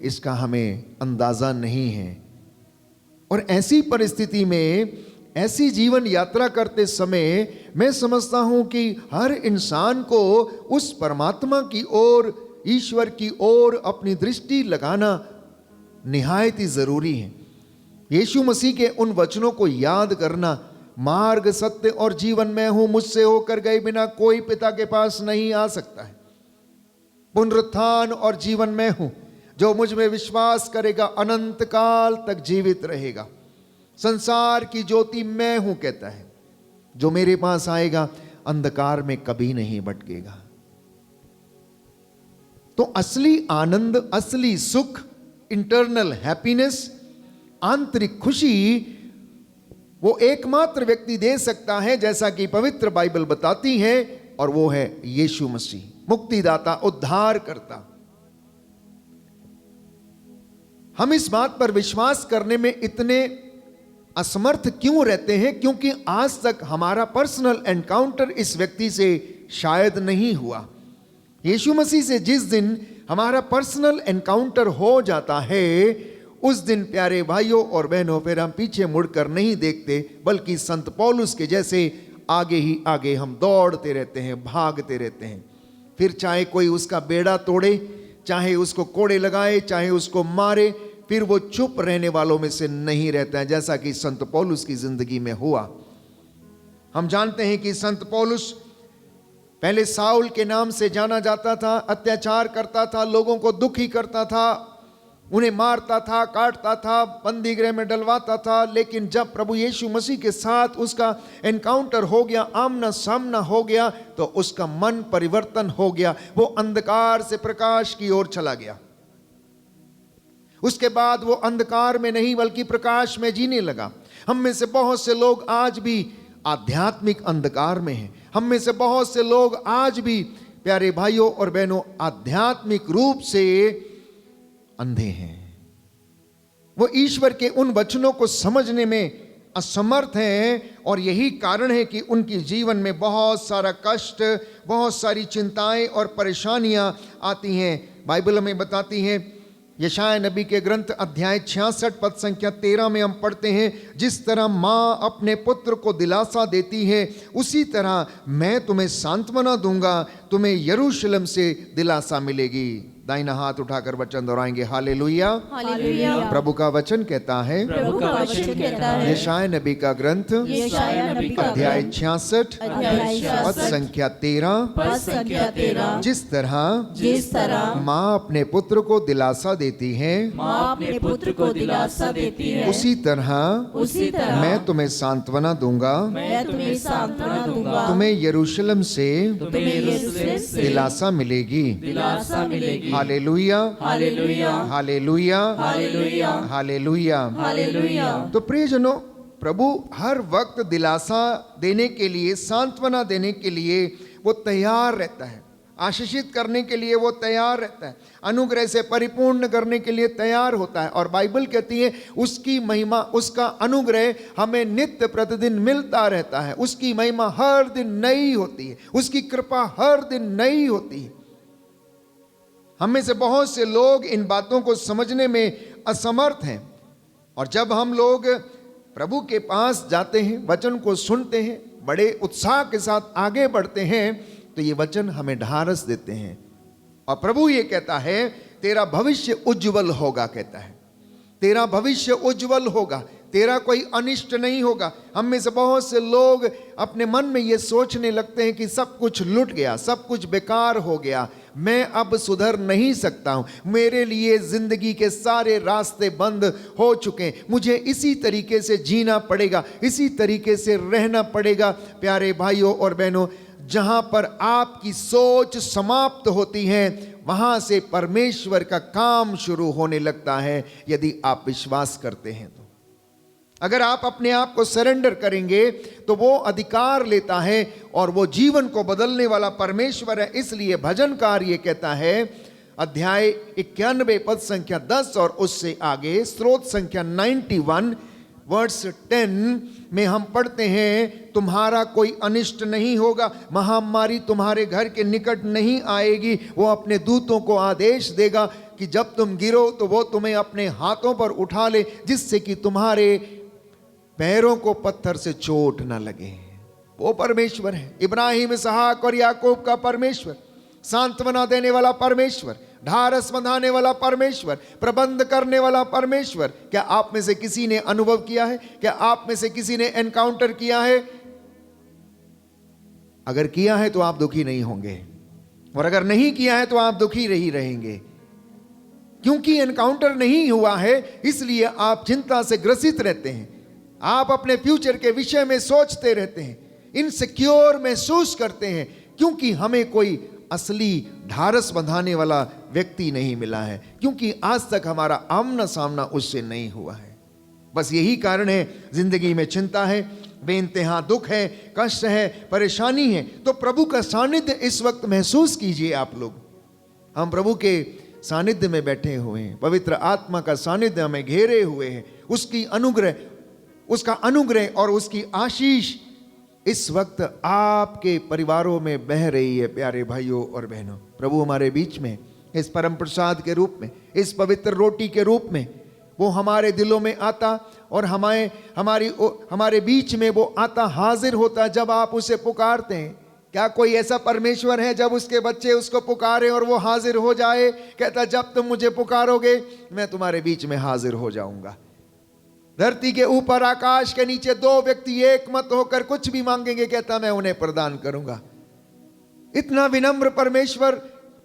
इसका हमें अंदाजा नहीं है। और ऐसी परिस्थिति में, ऐसी जीवन यात्रा करते समय मैं समझता हूं कि हर इंसान को उस परमात्मा की ओर, ईश्वर की ओर अपनी दृष्टि लगाना निहायत ही जरूरी है। यीशु मसीह के उन वचनों को याद करना, मार्ग, सत्य और जीवन मैं हूं, मुझसे होकर गए बिना कोई पिता के पास नहीं आ सकता है। पुनरुत्थान और जीवन मैं हूं, जो मुझ में विश्वास करेगा अनंत काल तक जीवित रहेगा। संसार की ज्योति मैं हूं कहता है, जो मेरे पास आएगा अंधकार में कभी नहीं भटकेगा। तो असली आनंद, असली सुख, इंटरनल हैप्पीनेस, आंतरिक खुशी वो एकमात्र व्यक्ति दे सकता है, जैसा कि पवित्र बाइबल बताती है, और वो है यीशु मसीह, मुक्तिदाता, उद्धार करता। हम इस बात पर विश्वास करने में इतने असमर्थ क्यों रहते हैं? क्योंकि आज तक हमारा पर्सनल एनकाउंटर इस व्यक्ति से शायद नहीं हुआ। यीशु मसीह से जिस दिन हमारा पर्सनल एनकाउंटर हो जाता है, उस दिन प्यारे भाइयों और बहनों फिर हम पीछे मुड़कर नहीं देखते, बल्कि संत पौलुस के जैसे आगे ही आगे हम दौड़ते रहते हैं, भागते रहते हैं। फिर चाहे कोई उसका बेड़ा तोड़े, चाहे उसको कोड़े लगाए, चाहे उसको मारे, फिर वो चुप रहने वालों में से नहीं रहता है, जैसा कि संत पौलुस की जिंदगी में हुआ। हम जानते हैं कि संत पौलुस पहले साउल के नाम से जाना जाता था, अत्याचार करता था, लोगों को दुखी करता था, उन्हें मारता था, काटता था, बंदी गृह में डलवाता था। लेकिन जब प्रभु यीशु मसीह के साथ उसका एनकाउंटर हो गया, आमना सामना हो गया, तो उसका मन परिवर्तन हो गया। वो अंधकार से प्रकाश की ओर चला गया। उसके बाद वो अंधकार में नहीं बल्कि प्रकाश में जीने लगा। हम में से बहुत से लोग आज भी आध्यात्मिक अंधकार में हैं। हम में से बहुत से लोग आज भी प्यारे भाइयों और बहनों आध्यात्मिक रूप से अंधे हैं। वो ईश्वर के उन वचनों को समझने में असमर्थ हैं, और यही कारण है कि उनके जीवन में बहुत सारा कष्ट, बहुत सारी चिंताएं और परेशानियां आती हैं। बाइबल हमें बताती है, यशायाह नबी के ग्रंथ अध्याय 66 पद संख्या 13 में हम पढ़ते हैं, जिस तरह माँ अपने पुत्र को दिलासा देती है, उसी तरह मैं तुम्हें सांत्वना दूंगा, तुम्हें यरूशलेम से दिलासा मिलेगी। दाहिना हाथ उठाकर वचन दोहराएंगे, हालेलुया। हालेलुया। प्रभु का वचन कहता है, प्रभु का वचन कहता है, यशायाह नबी का ग्रंथ यशायाह नबी का अध्याय ग्रंथ 66 अध्याय पद 66 संख्या 13, पद संख्या 13, जिस तरह माँ अपने पुत्र को दिलासा देती है, माँ अपने पुत्र को दिलासा देती है, उसी तरह मैं तुम्हें सांत्वना दूंगा, मैं तुम्हें सांत्वना दूंगा, तुम्हें यरूशलेम से तुम्हें यरूशलेम से दिलासा मिलेगी। दिलासा मिलेगी। Hallelujah, hallelujah, hallelujah, hallelujah, hallelujah. Hallelujah. तो प्रियजनों, प्रभु हर वक्त दिलासा देने के लिए, सांत्वना देने के लिए वो तैयार रहता है, आशीषित करने के लिए वो तैयार रहता है, अनुग्रह से परिपूर्ण करने के लिए तैयार होता है। और बाइबल कहती है उसकी महिमा, उसका अनुग्रह हमें नित्य प्रतिदिन मिलता रहता है। उसकी महिमा हर दिन नई होती है, उसकी कृपा हर दिन नई होती है। हम में से बहुत से लोग इन बातों को समझने में असमर्थ हैं, और जब हम लोग प्रभु के पास जाते हैं, वचन को सुनते हैं, बड़े उत्साह के साथ आगे बढ़ते हैं, तो ये वचन हमें ढारस देते हैं। और प्रभु ये कहता है तेरा भविष्य उज्जवल होगा, कहता है तेरा भविष्य उज्जवल होगा, तेरा कोई अनिष्ट नहीं होगा। हम में से बहुत से लोग अपने मन में ये सोचने लगते हैं कि सब कुछ लुट गया, सब कुछ बेकार हो गया, मैं अब सुधर नहीं सकता हूं, मेरे लिए जिंदगी के सारे रास्ते बंद हो चुके, मुझे इसी तरीके से जीना पड़ेगा, इसी तरीके से रहना पड़ेगा। प्यारे भाइयों और बहनों, जहां पर आपकी सोच समाप्त होती है, वहां से परमेश्वर का काम शुरू होने लगता है, यदि आप विश्वास करते हैं तो। अगर आप अपने आप को सरेंडर करेंगे तो वो अधिकार लेता है, और वो जीवन को बदलने वाला परमेश्वर है। इसलिए भजनकार ये कहता है, अध्याय 91 पद संख्या 10 और उससे आगे, स्रोत संख्या 91 वर्स 10 में हम पढ़ते हैं, तुम्हारा कोई अनिष्ट नहीं होगा, महामारी तुम्हारे घर के निकट नहीं आएगी, वो अपने दूतों को आदेश देगा कि जब तुम गिरो तो वो तुम्हें अपने हाथों पर उठा ले, जिससे कि तुम्हारे पैरों को पत्थर से चोट न लगे। वो परमेश्वर है, इब्राहिम, इसहाक और याकूब का परमेश्वर, सांत्वना देने वाला परमेश्वर, ढारस बंधाने वाला परमेश्वर, प्रबंध करने वाला परमेश्वर। क्या आप में से किसी ने अनुभव किया है? क्या आप में से किसी ने एनकाउंटर किया है? अगर किया है तो आप दुखी नहीं होंगे, और अगर नहीं किया है तो आप दुखी ही रहेंगे, क्योंकि एनकाउंटर नहीं हुआ है इसलिए आप चिंता से ग्रसित रहते हैं। आप अपने फ्यूचर के विषय में सोचते रहते हैं, इनसिक्योर महसूस करते हैं, क्योंकि हमें कोई असली ढारस बंधाने वाला व्यक्ति नहीं मिला है, क्योंकि आज तक हमारा आमना सामना उससे नहीं हुआ है। बस यही कारण है, जिंदगी में चिंता है, बेइंतहा दुख है, कष्ट है, परेशानी है। तो प्रभु का सानिध्य इस वक्त महसूस कीजिए आप लोग। हम प्रभु के सानिध्य में बैठे हुए हैं, पवित्र आत्मा का सानिध्य हमें घेरे हुए है। उसका अनुग्रह और उसकी आशीष इस वक्त आपके परिवारों में बह रही है। प्यारे भाइयों और बहनों, प्रभु हमारे बीच में इस परम प्रसाद के रूप में, इस पवित्र रोटी के रूप में वो हमारे दिलों में आता और हमारे बीच में वो आता, हाजिर होता जब आप उसे पुकारते हैं। क्या कोई ऐसा परमेश्वर है जब उसके बच्चे उसको पुकारे और वो हाजिर हो जाए? कहता जब तुम मुझे पुकारोगे मैं तुम्हारे बीच में हाजिर हो जाऊंगा। धरती के ऊपर आकाश के नीचे दो व्यक्ति एक मत होकर कुछ भी मांगेंगे, कहता मैं उन्हें प्रदान करूंगा। इतना विनम्र परमेश्वर,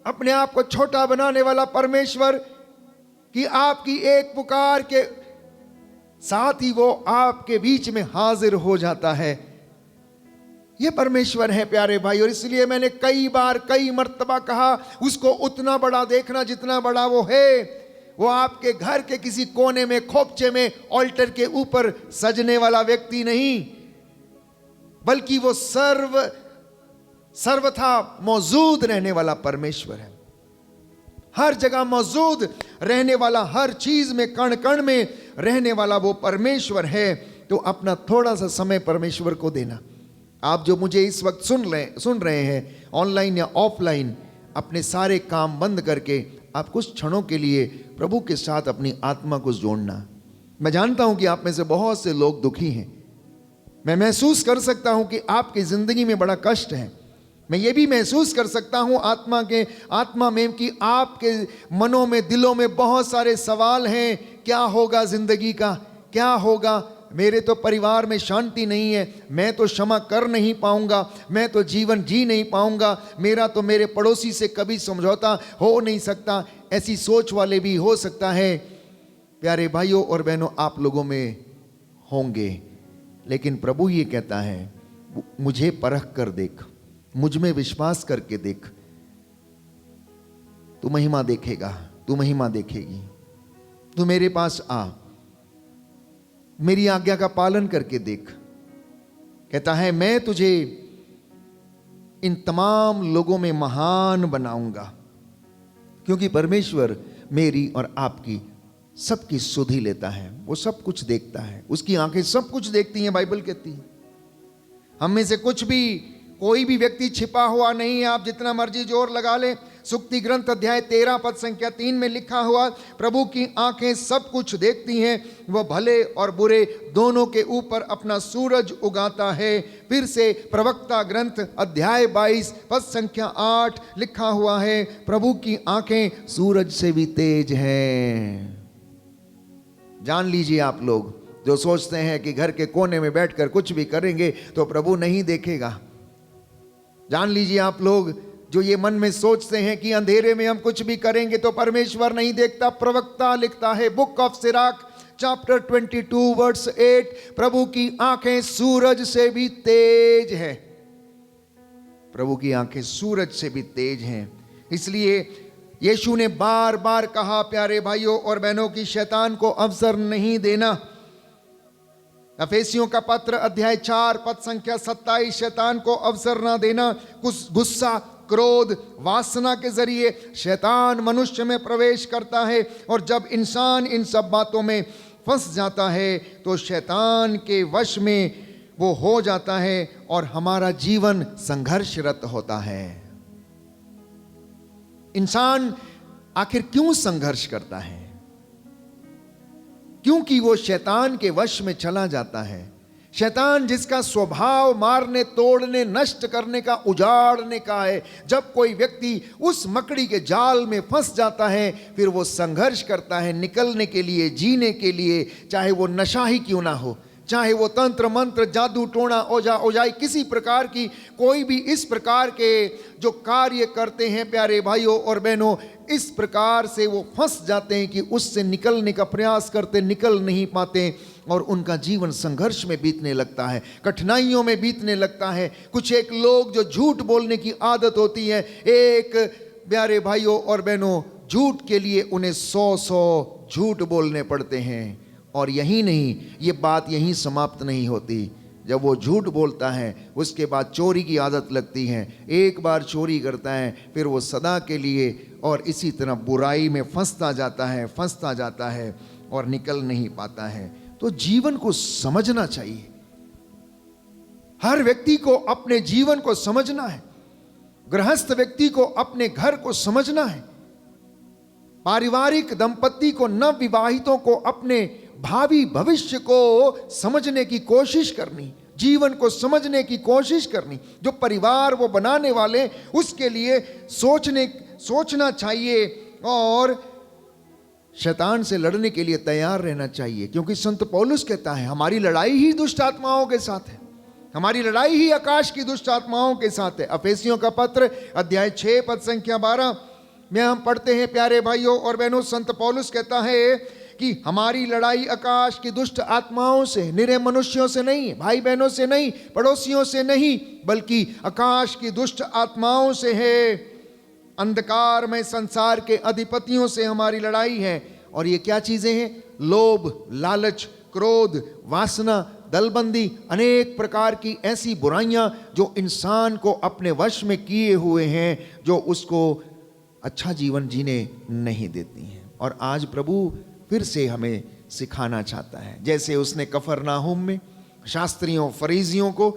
अपने आप को छोटा बनाने वाला परमेश्वर कि आपकी एक पुकार के साथ ही वो आपके बीच में हाजिर हो जाता है। ये परमेश्वर है प्यारे भाई। और इसलिए मैंने कई बार कई मर्तबा कहा, उसको उतना बड़ा देखना जितना बड़ा वो है। वो आपके घर के किसी कोने में, खोपचे में, ऑल्टर के ऊपर सजने वाला व्यक्ति नहीं, बल्कि वो सर्वथा मौजूद रहने वाला परमेश्वर है। हर जगह मौजूद रहने वाला, हर चीज में, कण कण में रहने वाला वो परमेश्वर है। तो अपना थोड़ा सा समय परमेश्वर को देना। आप जो मुझे इस वक्त सुन रहे हैं, ऑनलाइन या ऑफलाइन, अपने सारे काम बंद करके आप कुछ क्षणों के लिए प्रभु के साथ अपनी आत्मा को जोड़ना। मैं जानता हूं कि आप में से बहुत से लोग दुखी हैं। मैं महसूस कर सकता हूं कि आपकी जिंदगी में बड़ा कष्ट है। मैं ये भी महसूस कर सकता हूं आत्मा में कि आपके मनों में, दिलों में बहुत सारे सवाल हैं। क्या होगा जिंदगी का? क्या होगा? मेरे तो परिवार में शांति नहीं है, मैं तो क्षमा कर नहीं पाऊंगा, मैं तो जीवन जी नहीं पाऊंगा, मेरा तो मेरे पड़ोसी से कभी समझौता हो नहीं सकता। ऐसी सोच वाले भी हो सकता है प्यारे भाइयों और बहनों, आप लोगों में होंगे। लेकिन प्रभु ये कहता है, मुझे परख कर देख, मुझ में विश्वास करके देख, तू महिमा देखेगा, तू महिमा देखेगी। तू मेरे पास आ, मेरी आज्ञा का पालन करके देख। कहता है मैं तुझे इन तमाम लोगों में महान बनाऊंगा, क्योंकि परमेश्वर मेरी और आपकी सबकी सुधि लेता है। वो सब कुछ देखता है, उसकी आंखें सब कुछ देखती हैं, बाइबल कहती है। हम में से कोई भी व्यक्ति छिपा हुआ नहीं है। आप जितना मर्जी जोर लगा ले, सुक्ति ग्रंथ अध्याय 13 पद संख्या 3 में लिखा हुआ, प्रभु की आंखें सब कुछ देखती हैं, वह भले और बुरे दोनों के ऊपर अपना सूरज उगाता है। फिर से प्रवक्ता ग्रंथ अध्याय 22 पद संख्या 8 लिखा हुआ है, प्रभु की आंखें सूरज से भी तेज हैं। जान लीजिए आप लोग जो सोचते हैं कि घर के कोने में बैठकर कुछ भी करेंगे तो प्रभु नहीं देखेगा। जान लीजिए आप लोग जो ये मन में सोचते हैं कि अंधेरे में हम कुछ भी करेंगे तो परमेश्वर नहीं देखता। प्रवक्ता लिखता है, book of Sirach chapter 22 verse 8, प्रभु की आंखें सूरज से भी तेज है। प्रभु की आंखें सूरज से भी तेज हैं। इसलिए यीशु ने बार बार कहा प्यारे भाइयों और बहनों की शैतान को अवसर नहीं देना। अफेसियों का पत्र अध्याय 4 पद संख्या 27, शैतान को अवसर ना देना। कुछ गुस्सा, क्रोध, वासना के जरिए शैतान मनुष्य में प्रवेश करता है, और जब इंसान इन सब बातों में फंस जाता है तो शैतान के वश में वो हो जाता है और हमारा जीवन संघर्षरत होता है। इंसान आखिर क्यों संघर्ष करता है? क्योंकि वो शैतान के वश में चला जाता है। शैतान जिसका स्वभाव मारने, तोड़ने, नष्ट करने का, उजाड़ने का है, जब कोई व्यक्ति उस मकड़ी के जाल में फंस जाता है फिर वो संघर्ष करता है निकलने के लिए, जीने के लिए, चाहे वो नशा ही क्यों ना हो, चाहे वो तंत्र मंत्र, जादू टोना, ओझा ओझाई, किसी प्रकार की कोई भी इस प्रकार के जो कार्य करते हैं प्यारे भाइयों और बहनों, इस प्रकार से वो फंस जाते हैं कि उससे निकलने का प्रयास करते निकल नहीं पाते और उनका जीवन संघर्ष में बीतने लगता है, कठिनाइयों में बीतने लगता है। कुछ एक लोग जो झूठ बोलने की आदत होती है, एक प्यारे भाइयों और बहनों, झूठ के लिए उन्हें 100 झूठ बोलने पड़ते हैं। और यही नहीं, ये बात यहीं समाप्त नहीं होती। जब वो झूठ बोलता है उसके बाद चोरी की आदत लगती है। एक बार चोरी करता है फिर वो सदा के लिए और इसी तरह बुराई में फंसता जाता है और निकल नहीं पाता है। तो जीवन को समझना चाहिए, हर व्यक्ति को अपने जीवन को समझना है, गृहस्थ व्यक्ति को अपने घर को समझना है, पारिवारिक दंपति को, नव विवाहितों को अपने भावी भविष्य को समझने की कोशिश करनी, जीवन को समझने की कोशिश करनी। जो परिवार वो बनाने वाले उसके लिए सोचना चाहिए और शैतान से लड़ने के लिए तैयार रहना चाहिए। क्योंकि संत पौलुस कहता है हमारी लड़ाई ही दुष्ट आत्माओं के साथ है, हमारी लड़ाई ही आकाश की दुष्ट आत्माओं के साथ है। अफेसियों का पत्र अध्याय 6 पद संख्या 12 में हम पढ़ते हैं प्यारे भाइयों और बहनों, संत पौलुस कहता है कि हमारी लड़ाई आकाश की दुष्ट आत्माओं से, निरे मनुष्यों से नहीं, भाई बहनों से नहीं, पड़ोसियों से नहीं, बल्कि आकाश की दुष्ट आत्माओं से है। अंधकार में संसार के अधिपतियों से हमारी लड़ाई है। और ये क्या चीजें हैं? लोभ, लालच, क्रोध, वासना, दलबंदी, अनेक प्रकार की ऐसी बुराइयां जो इंसान को अपने वश में किए हुए हैं, जो उसको अच्छा जीवन जीने नहीं देती हैं। और आज प्रभु फिर से हमें सिखाना चाहता है, जैसे उसने कफरनाहुम में शास्त्रियों फरीजियों को,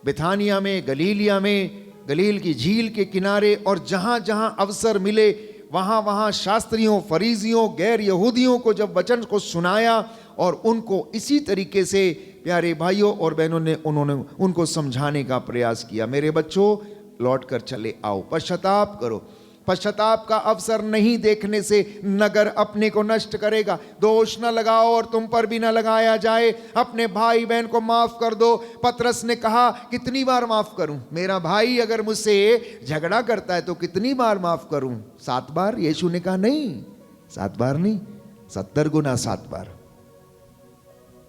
बेथानिया में, गलीलिया में, गलील की झील के किनारे और जहां जहां अवसर मिले वहां वहां शास्त्रियों, फरीजियों, गैर यहूदियों को जब वचन को सुनाया और उनको इसी तरीके से प्यारे भाइयों और बहनों ने उन्होंने उनको समझाने का प्रयास किया। मेरे बच्चों, लौट कर चले आओ, पश्चाताप करो। पश्चाताप का अवसर नहीं देखने से नगर अपने को नष्ट करेगा। दोष न लगाओ और तुम पर भी न लगाया जाए, अपने भाई बहन को माफ कर दो। पतरस ने कहा कितनी बार माफ करूं? मेरा भाई अगर मुझसे झगड़ा करता है तो कितनी बार माफ करूं? 7 बार? यीशु ने कहा नहीं, 7 बार नहीं, 70 गुना 7 बार।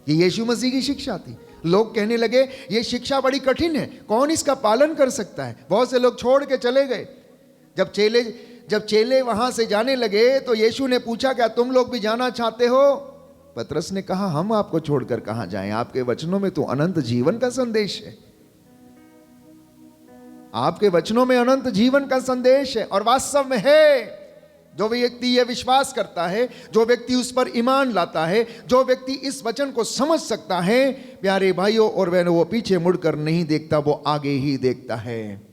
ये यीशु मसीह की शिक्षा थी। लोग कहने लगे ये शिक्षा बड़ी कठिन है, कौन इसका पालन कर सकता है? बहुत से लोग छोड़ के चले गए। जब चेले वहां से जाने लगे तो यीशु ने पूछा क्या तुम लोग भी जाना चाहते हो? पतरस ने कहा हम आपको छोड़कर कहां जाएं, आपके वचनों में तो अनंत जीवन का संदेश है, आपके वचनों में अनंत जीवन का संदेश है। और वास्तव में है। जो व्यक्ति यह विश्वास करता है, जो व्यक्ति उस पर ईमान लाता है, जो व्यक्ति इस वचन को समझ सकता है, प्यारे भाइयों और बहनों, वो पीछे मुड़कर नहीं देखता, वो आगे ही देखता है,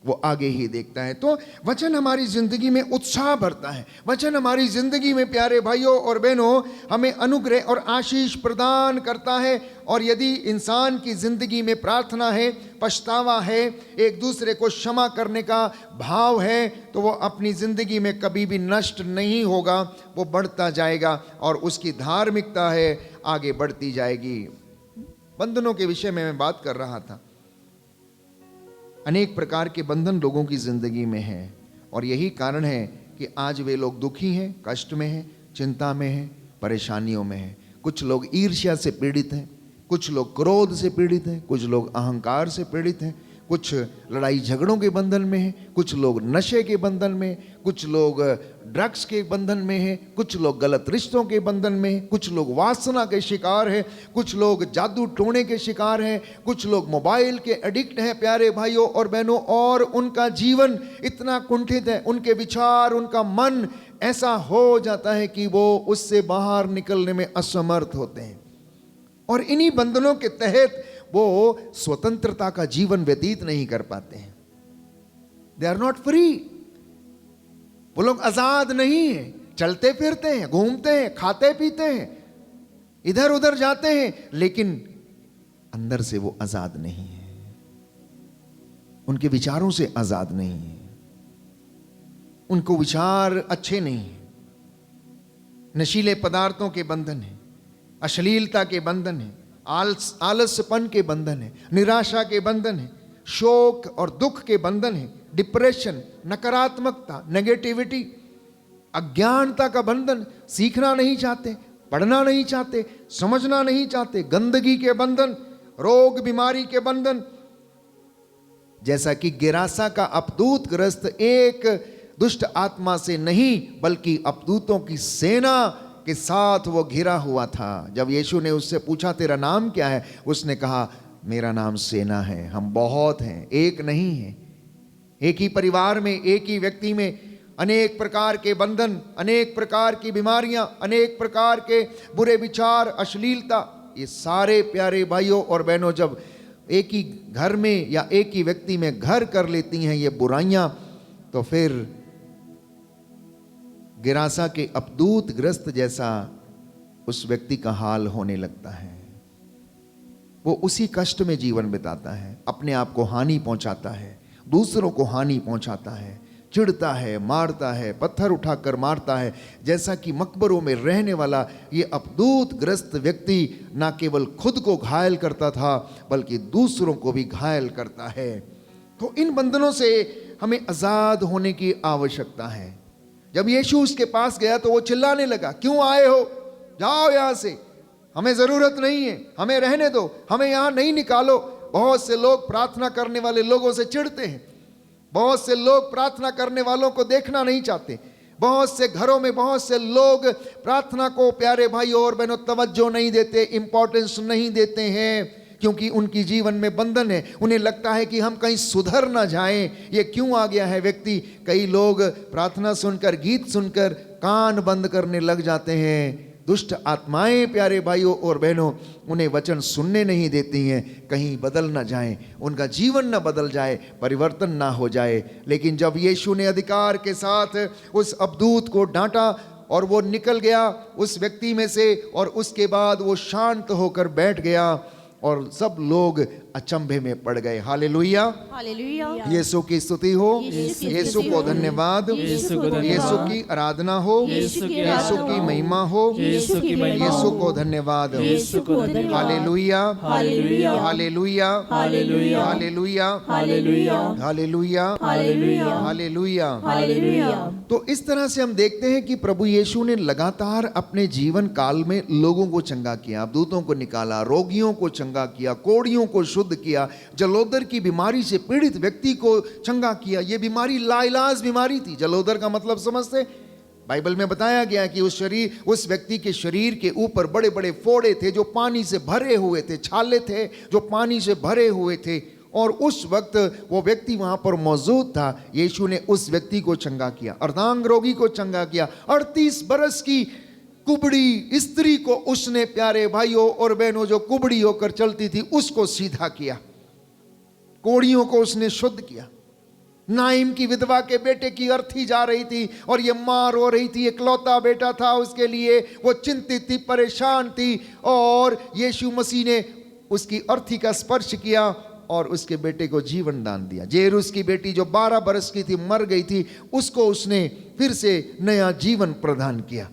वो आगे ही देखता है। तो वचन हमारी जिंदगी में उत्साह भरता है। वचन हमारी जिंदगी में प्यारे भाइयों और बहनों हमें अनुग्रह और आशीष प्रदान करता है। और यदि इंसान की जिंदगी में प्रार्थना है, पछतावा है, एक दूसरे को क्षमा करने का भाव है, तो वो अपनी जिंदगी में कभी भी नष्ट नहीं होगा, वो बढ़ता जाएगा और उसकी धार्मिकता है आगे बढ़ती जाएगी। बंधनों के विषय में मैं बात कर रहा था। अनेक प्रकार के बंधन लोगों की जिंदगी में हैं और यही कारण है कि आज वे लोग दुखी हैं, कष्ट में हैं, चिंता में हैं, परेशानियों में हैं। कुछ लोग ईर्ष्या से पीड़ित हैं, कुछ लोग क्रोध से पीड़ित हैं, कुछ लोग अहंकार से पीड़ित हैं, कुछ लड़ाई झगड़ों के बंधन में हैं, कुछ लोग नशे के बंधन में, कुछ लोग ड्रग्स के बंधन में हैं, कुछ लोग गलत रिश्तों के बंधन में हैं, कुछ लोग वासना के शिकार हैं, कुछ लोग जादू टोने के शिकार हैं, कुछ लोग मोबाइल के एडिक्ट हैं प्यारे भाइयों और बहनों। और उनका जीवन इतना कुंठित है, उनके विचार, उनका मन ऐसा हो जाता है कि वो उससे बाहर निकलने में असमर्थ होते हैं। और इन्हीं बंधनों के तहत वो स्वतंत्रता का जीवन व्यतीत नहीं कर पाते हैं। They are not free. वो लोग आजाद नहीं है, चलते फिरते हैं, घूमते हैं, खाते पीते हैं, इधर उधर जाते हैं, लेकिन अंदर से वो आजाद नहीं है, उनके विचारों से आजाद नहीं है, उनको विचार अच्छे नहीं है। नशीले पदार्थों के बंधन है, अश्लीलता के बंधन है, आलस्यपन के बंधन है, निराशा के बंधन है, शोक और दुख के बंधन है, डिप्रेशन, नकारात्मकता, नेगेटिविटी, अज्ञानता का बंधन, सीखना नहीं चाहते, पढ़ना नहीं चाहते, समझना नहीं चाहते, गंदगी के बंधन, रोग बीमारी के बंधन। जैसा कि गिरासा का अपदूत ग्रस्त एक दुष्ट आत्मा से नहीं बल्कि अपदूतों की सेना के साथ वो घिरा हुआ था। जब यीशु ने उससे पूछा तेरा नाम क्या है, उसने कहा मेरा नाम सेना है, हम बहुत हैं, एक नहीं है। एक ही परिवार में, एक ही व्यक्ति में अनेक प्रकार के बंधन, अनेक प्रकार की बीमारियां, अनेक प्रकार के बुरे विचार, अश्लीलता, ये सारे प्यारे भाइयों और बहनों जब एक ही घर में या एक ही व्यक्ति में घर कर लेती हैं ये बुराइयां, तो फिर गिरासा के अपदूत ग्रस्त जैसा उस व्यक्ति का हाल होने लगता है। वो उसी कष्ट में जीवन बिताता है, अपने आप को हानि पहुंचाता है, दूसरों को हानि पहुंचाता है, चिढ़ता है, मारता है, पत्थर उठाकर मारता है। जैसा कि मकबरों में रहने वाला ये अपदूत ग्रस्त व्यक्ति न केवल खुद को घायल करता था बल्कि दूसरों को भी घायल करता है। तो इन बंधनों से हमें आजाद होने की आवश्यकता है। जब यीशु उसके पास गया तो वो चिल्लाने लगा, क्यों आए हो, जाओ यहां से, हमें जरूरत नहीं है, हमें रहने दो, हमें यहां नहीं निकालो। बहुत से लोग प्रार्थना करने वाले लोगों से चिढ़ते हैं, बहुत से लोग प्रार्थना करने वालों को देखना नहीं चाहते, बहुत से घरों में बहुत से लोग प्रार्थना को प्यारे भाइयों और बहनों तवज्जो नहीं देते, इंपॉर्टेंस नहीं देते हैं, क्योंकि उनकी जीवन में बंधन है। उन्हें लगता है कि हम कहीं सुधर ना जाएं, ये क्यों आ गया है व्यक्ति। कई लोग प्रार्थना सुनकर, गीत सुनकर कान बंद करने लग जाते हैं। दुष्ट आत्माएं प्यारे भाइयों और बहनों उन्हें वचन सुनने नहीं देती हैं, कहीं बदल ना जाएं, उनका जीवन ना बदल जाए, परिवर्तन ना हो जाए। लेकिन जब यीशु ने अधिकार के साथ उस अपदूत को डांटा और वो निकल गया उस व्यक्ति में से, और उसके बाद वो शांत होकर बैठ गया और सब लोग अचंभे में पड़ गए। Hallelujah, hallelujah. यीशु की स्तुति हो, यीशु को धन्यवाद, यीशु की आराधना हो, यीशु की महिमा हो, यीशु को धन्यवाद। Hallelujah, hallelujah, hallelujah, hallelujah, hallelujah, hallelujah. तो इस तरह से हम देखते हैं कि प्रभु यीशु ने लगातार अपने जीवन काल में लोगों को चंगा किया, दूतों को निकाला, रोगियों को चंगा किया, कोढ़ियों को शुद्ध किया, जलोदर की बीमारी से पीड़ित व्यक्ति को चंगा किया। यह बीमारी लाइलाज बीमारी थी। जलोदर का मतलब समझते, बाइबल में बताया गया कि उस व्यक्ति के शरीर के ऊपर बड़े बड़े फोड़े थे जो पानी से भरे हुए थे, छाले थे जो पानी से भरे हुए थे, और उस वक्त वो व्यक्ति वहां पर मौजूद था। यीशु ने उस व्यक्ति को चंगा किया, अर्धांग रोगी को चंगा किया। 38 बरस की कुबड़ी स्त्री को उसने प्यारे भाइयों और बहनों जो कुबड़ी होकर चलती थी उसको सीधा किया, कोड़ियों को उसने शुद्ध किया। नाइम की विधवा के बेटे की अर्थी जा रही थी और ये मां रो रही थी, इकलौता बेटा था उसके लिए, वो चिंतित थी, परेशान थी, और यीशु मसीह ने उसकी अर्थी का स्पर्श किया और उसके बेटे को जीवन दान दिया। जेरुस की बेटी जो 12 बरस की थी, मर गई थी, उसको उसने फिर से नया जीवन प्रदान किया।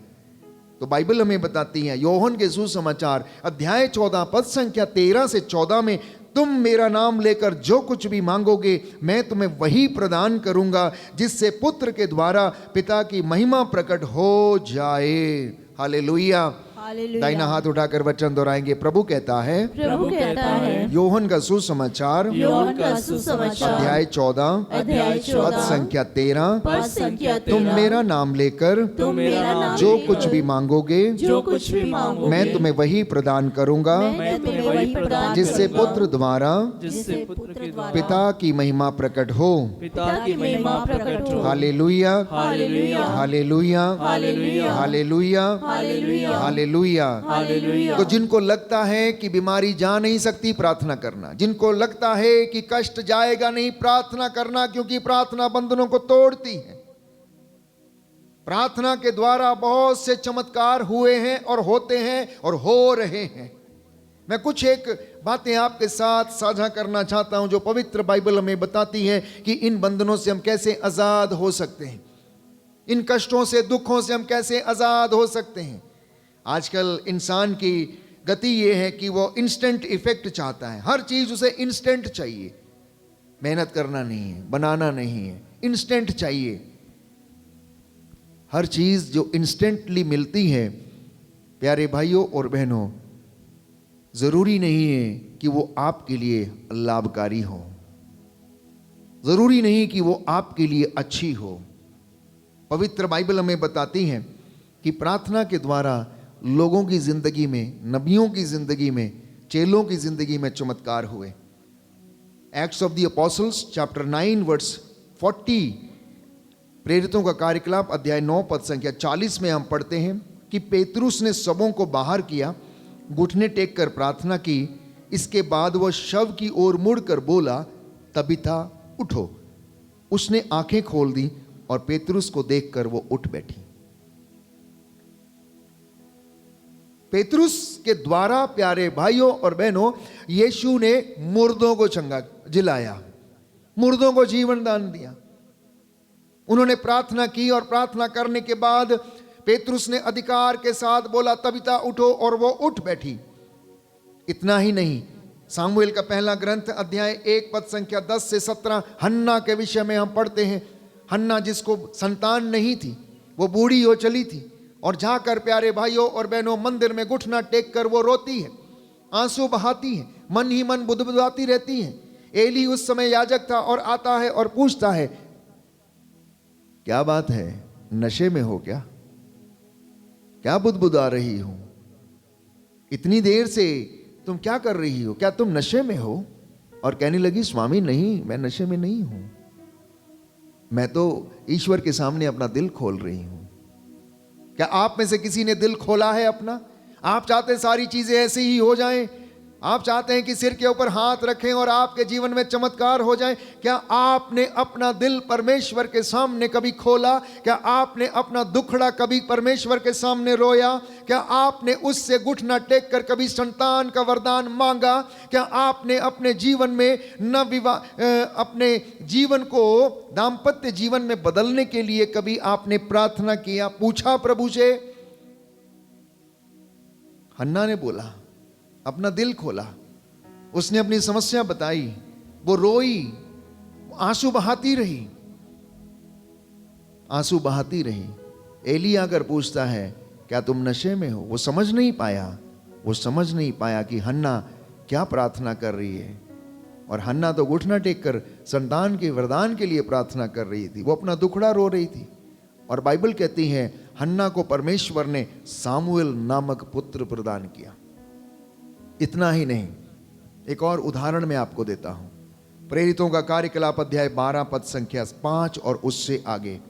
तो बाइबल हमें बताती है, योहन के सुसमाचार अध्याय 14 पद संख्या 13 से 14 में, तुम मेरा नाम लेकर जो कुछ भी मांगोगे मैं तुम्हें वही प्रदान करूंगा, जिससे पुत्र के द्वारा पिता की महिमा प्रकट हो जाए। हालेलुया। दाहिना हाथ उठाकर वचन दोहराएंगे। प्रभु कहता है, प्रभु कहता है, योहन का सुसमाचार अध्याय 14 पद संख्या 13, तुम मेरा नाम लेकर जो कुछ भी मांगोगे मैं तुम्हें वही प्रदान करूंगा, जिससे पुत्र द्वारा पिता की महिमा प्रकट हो। Hallelujah, hallelujah, hallelujah, hallelujah. तो जिनको लगता है कि बीमारी जा नहीं सकती, प्रार्थना करना। जिनको लगता है कि कष्ट जाएगा नहीं, प्रार्थना करना, क्योंकि प्रार्थना बंधनों को तोड़ती है। प्रार्थना के द्वारा बहुत से चमत्कार हुए हैं और होते हैं और हो रहे हैं। मैं कुछ एक बातें आपके साथ साझा करना चाहता हूं जो पवित्र बाइबल हमें बताती है कि इन बंधनों से हम कैसे आजाद हो सकते हैं, इन कष्टों से, दुखों से हम कैसे आजाद हो सकते हैं। आजकल इंसान की गति ये है कि वो इंस्टेंट इफेक्ट चाहता है, हर चीज उसे इंस्टेंट चाहिए, मेहनत करना नहीं है, बनाना नहीं है, इंस्टेंट चाहिए। हर चीज जो इंस्टेंटली मिलती है प्यारे भाइयों और बहनों, जरूरी नहीं है कि वो आपके लिए लाभकारी हो, जरूरी नहीं कि वो आपके लिए अच्छी हो। पवित्र बाइबल हमें बताती है कि प्रार्थना के द्वारा लोगों की जिंदगी में, नबियों की जिंदगी में, चेलों की जिंदगी में चमत्कार हुए। Acts of the Apostles chapter 9 verse 40, प्रेरितों का कार्यकलाप अध्याय 9 पद संख्या 40 में हम पढ़ते हैं कि पेतरुस ने सबों को बाहर किया, घुटने टेक कर प्रार्थना की, इसके बाद वह शव की ओर मुड़कर बोला, तबीता उठो। उसने आंखें खोल दी और पेतरुस को देखकर वो उठ बैठी। पेतरुस के द्वारा प्यारे भाइयों और बहनों, यीशु ने मुर्दों को चंगा जिलाया, मुर्दों को जीवन दान दिया। उन्होंने प्रार्थना की और प्रार्थना करने के बाद पेतरुस ने अधिकार के साथ बोला, तबीता उठो, और वो उठ बैठी। इतना ही नहीं, सामुएल का पहला ग्रंथ अध्याय 1 पद संख्या 10 से 17 हन्ना के विषय में हम पढ़ते हैं। हन्ना जिसको संतान नहीं थी, वो बूढ़ी हो चली थी, और जाकर प्यारे भाइयों और बहनों मंदिर में घुटना टेक कर वो रोती है, आंसू बहाती है, मन ही मन बुदबुदाती रहती है। एली उस समय याजक था और आता है और पूछता है, क्या बात है, नशे में हो क्या? क्या बुदबुदा रही हो? इतनी देर से तुम क्या कर रही हो? क्या तुम नशे में हो? और कहने लगी, स्वामी नहीं, मैं नशे में नहीं हूं, मैं तो ईश्वर के सामने अपना दिल खोल रही हूं। क्या आप में से किसी ने दिल खोला है अपना? आप चाहते हैं सारी चीजें ऐसे ही हो जाएं? आप चाहते हैं कि सिर के ऊपर हाथ रखें और आपके जीवन में चमत्कार हो जाए? क्या आपने अपना दिल परमेश्वर के सामने कभी खोला? क्या आपने अपना दुखड़ा कभी परमेश्वर के सामने रोया? क्या आपने उससे घुटना टेक कर कभी संतान का वरदान मांगा? क्या आपने अपने जीवन में अपने जीवन को दाम्पत्य जीवन में बदलने के लिए कभी आपने प्रार्थना किया, पूछा प्रभु से? हन्ना ने बोला, अपना दिल खोला, उसने अपनी समस्या बताई, वो रोई, आंसू बहाती रही, आंसू बहाती रही। एली आकर पूछता है, क्या तुम नशे में हो? वो समझ नहीं पाया, वो समझ नहीं पाया कि हन्ना क्या प्रार्थना कर रही है। और हन्ना तो घुटना टेक कर संतान के वरदान के लिए प्रार्थना कर रही थी, वो अपना दुखड़ा रो रही थी। और बाइबल कहती है हन्ना को परमेश्वर ने सामुएल नामक पुत्र प्रदान किया। इतना ही नहीं, एक और उदाहरण मैं आपको देता हूं। प्रेरितों का कार्यकलाप अध्याय 12 पद संख्या 5 और उससे आगे,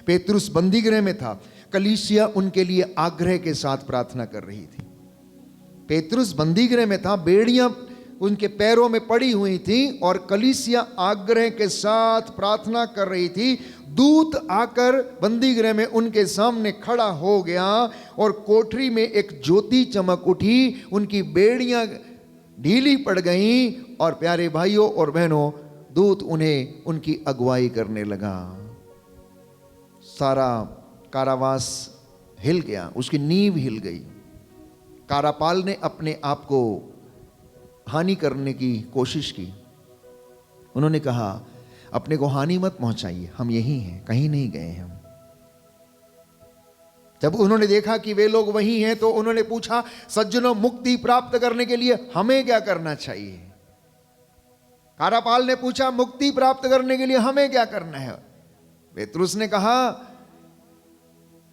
पेतरुस बंदीगृह में था, कलीसिया उनके लिए आग्रह के साथ प्रार्थना कर रही थी। पेतरुस बंदीगृह में था, बेड़ियां उनके पैरों में पड़ी हुई थी और कलीसिया आग्रह के साथ प्रार्थना कर रही थी। दूत आकर बंदीगृह में उनके सामने खड़ा हो गया और कोठरी में एक ज्योति चमक उठी, उनकी बेड़ियां ढीली पड़ गईं और प्यारे भाइयों और बहनों, दूत उन्हें उनकी अगुवाई करने लगा। सारा कारावास हिल गया, उसकी नींव हिल गई। कारापाल ने अपने आप को हानि करने की कोशिश की। उन्होंने कहा, अपने को हानि मत पहुंचाइए, हम यही हैं, कहीं नहीं गए हम। जब उन्होंने देखा कि वे लोग वही हैं तो उन्होंने पूछा, सज्जनों, मुक्ति प्राप्त करने के लिए हमें क्या करना चाहिए? कारापाल ने पूछा, मुक्ति प्राप्त करने के लिए हमें क्या करना है? पेतरुस ने कहा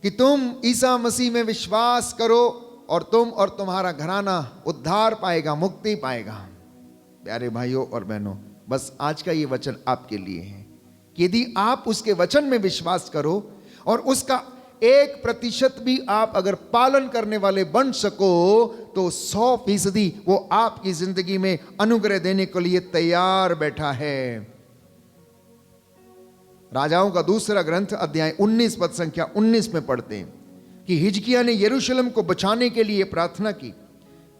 कि तुम ईसा मसीह में विश्वास करो और तुम और तुम्हारा घराना उद्धार पाएगा, मुक्ति पाएगा। प्यारे भाइयों और बहनों, बस आज का ये वचन आपके लिए है कि यदि आप उसके वचन में विश्वास करो और उसका 1% भी आप अगर पालन करने वाले बन सको तो 100% वो आपकी जिंदगी में अनुग्रह देने के लिए तैयार बैठा है। राजाओं का दूसरा ग्रंथ अध्याय 19 पद संख्या 19 में पढ़ते हैं कि हिजकिय्याह ने यरूशलेम को बचाने के लिए प्रार्थना की।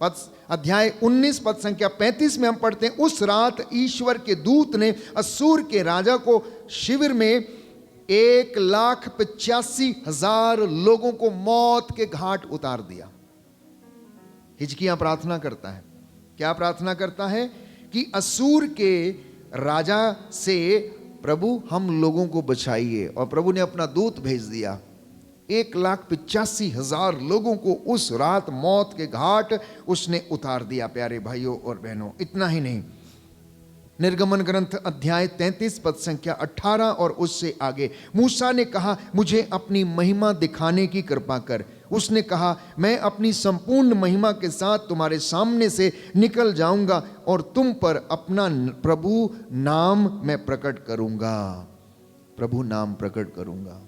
अध्याय 19 पद संख्या 35 में हम पढ़ते हैं, उस रात ईश्वर के दूत ने असूर के राजा को शिविर में 1,85,000 लोगों को मौत के घाट उतार दिया। हिजकिय्याह प्रार्थना करता है, क्या प्रार्थना करता है कि असूर के राजा से प्रभु हम लोगों को बचाइए। और प्रभु ने अपना दूत भेज दिया, 1,85,000 लोगों को उस रात मौत के घाट उसने उतार दिया। प्यारे भाइयों और बहनों, इतना ही नहीं, निर्गमन ग्रंथ अध्याय 33 पद संख्या 18 और उससे आगे, मूसा ने कहा मुझे अपनी महिमा दिखाने की कृपा कर। उसने कहा मैं अपनी संपूर्ण महिमा के साथ तुम्हारे सामने से निकल जाऊंगा और तुम पर अपना प्रभु नाम मैं प्रकट करूंगा। प्रभु नाम प्रकट करूंगा।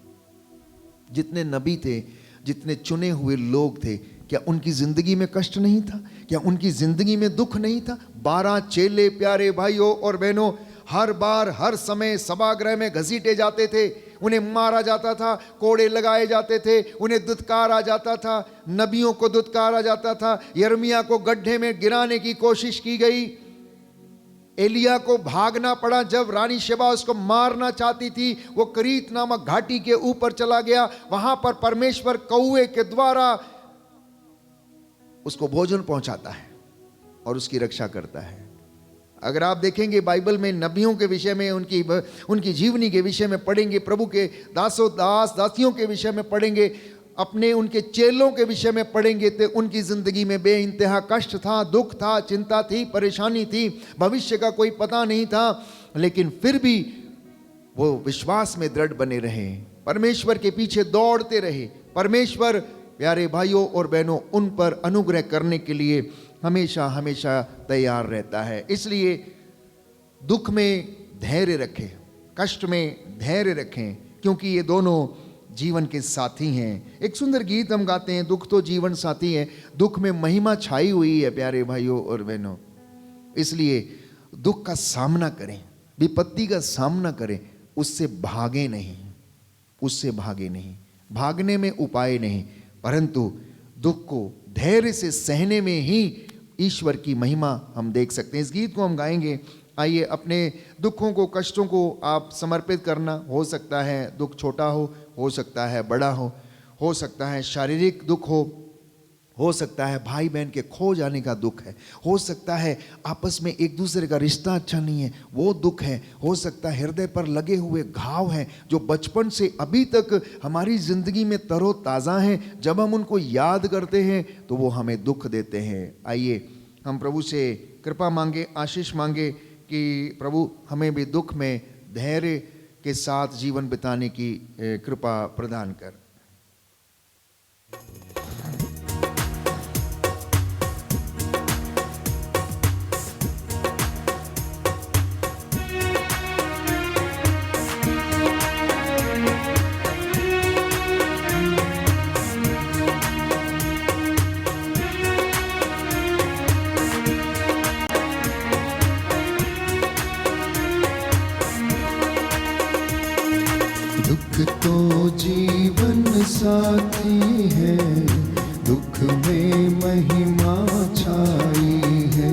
जितने नबी थे, जितने चुने हुए लोग थे, क्या उनकी जिंदगी में कष्ट नहीं था? क्या उनकी जिंदगी में दुख नहीं था? 12 चेले प्यारे भाइयों और बहनों हर बार हर समय सभागृह में घसीटे जाते थे, उन्हें मारा जाता था, कोड़े लगाए जाते थे, उन्हें दुत्कारा जाता था, नबियों को दुत्कारा जाता था, यिर्मयाह को गड्ढे में गिराने की कोशिश की गई, एलिया को भागना पड़ा जब रानी शेबा उसको मारना चाहती थी, वो करीत नामक घाटी के ऊपर चला गया, वहां पर परमेश्वर कौवे के द्वारा उसको भोजन पहुंचाता है और उसकी रक्षा करता है। अगर आप देखेंगे बाइबल में नबियों के विषय में, उनकी जीवनी के विषय में पढ़ेंगे, प्रभु के दासियों के विषय में पढ़ेंगे, अपने उनके चेलों के विषय में पढ़ेंगे, तो उनकी जिंदगी में बेइंतहा कष्ट था, दुख था, चिंता थी, परेशानी थी, भविष्य का कोई पता नहीं था, लेकिन फिर भी वो विश्वास में दृढ़ बने रहे, परमेश्वर के पीछे दौड़ते रहे। परमेश्वर प्यारे भाइयों और बहनों उन पर अनुग्रह करने के लिए हमेशा हमेशा तैयार रहता है। इसलिए दुख में धैर्य रखें, कष्ट में धैर्य रखें, क्योंकि ये दोनों जीवन के साथी हैं। एक सुंदर गीत हम गाते हैं, दुख तो जीवन साथी है, दुख में महिमा छाई हुई है प्यारे भाइयों और बहनों। इसलिए दुख का सामना करें, विपत्ति का सामना करें, उससे भागे नहीं, उससे भागे नहीं, भागने में उपाय नहीं, परंतु दुख को धैर्य से सहने में ही ईश्वर की महिमा हम देख सकते हैं। इस गीत को हम गाएंगे। आइए, अपने दुखों को, कष्टों को आप समर्पित करना। हो सकता है दुख छोटा हो सकता है बड़ा हो सकता है शारीरिक दुख हो सकता है भाई बहन के खो जाने का दुख है, हो सकता है आपस में एक दूसरे का रिश्ता अच्छा नहीं है, वो दुख है, हो सकता है हृदय पर लगे हुए घाव हैं जो बचपन से अभी तक हमारी ज़िंदगी में तरोताज़ा हैं, जब हम उनको याद करते हैं तो वो हमें दुख देते हैं। आइए हम प्रभु से कृपा मांगे, आशीष मांगे कि प्रभु हमें भी दुख में धैर्य के साथ जीवन बिताने की कृपा प्रदान कर। तो जीवन साथी है, दुख में महिमा छाई है।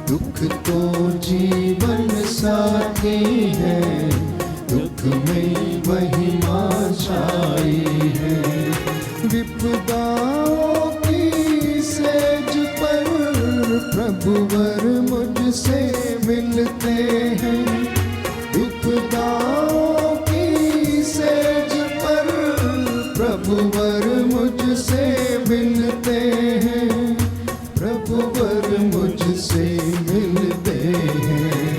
दुख तो जीवन साथी है, दुख में महिमा छाई है। विपदाओं की सेज पर प्रभुवर मुझसे मिलते हैं। विपदाओं प्रभुवर मुझसे मिलते हैं, प्रभुवर मुझसे मिलते हैं।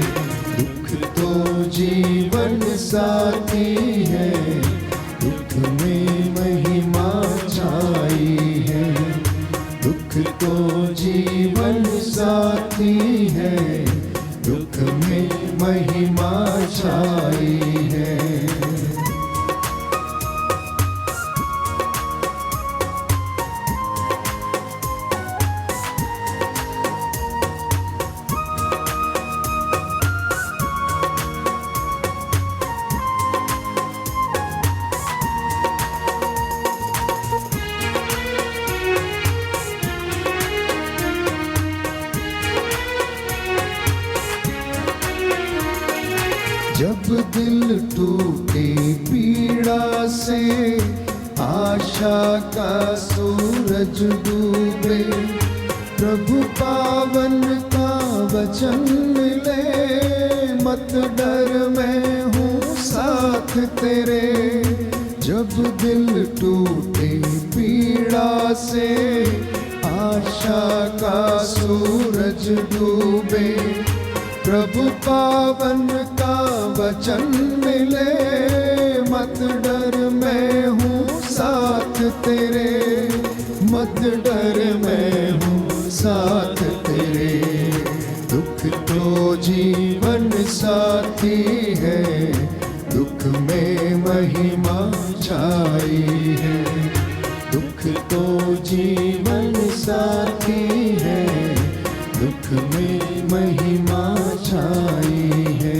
दुख तो जीवन साथी है, दुख में महिमा छाई है। दुख तो जीवन साथी है, दुख में महिमा छाई है। जब दिल टूटे पीड़ा से, आशा का सूरज डूबे, प्रभु पावन का वचन मिले, मत डर मैं हूँ साथ तेरे। जब दिल टूटे पीड़ा से, आशा का सूरज डूबे, प्रभु पावन का वचन मिले, मत डर मैं हूँ साथ तेरे, मत डर मैं हूँ साथ तेरे। दुख तो जीवन साथी है, दुख में महिमा छाई है। दुख तो जीवन साथी है, दुख में महिमा छाई है।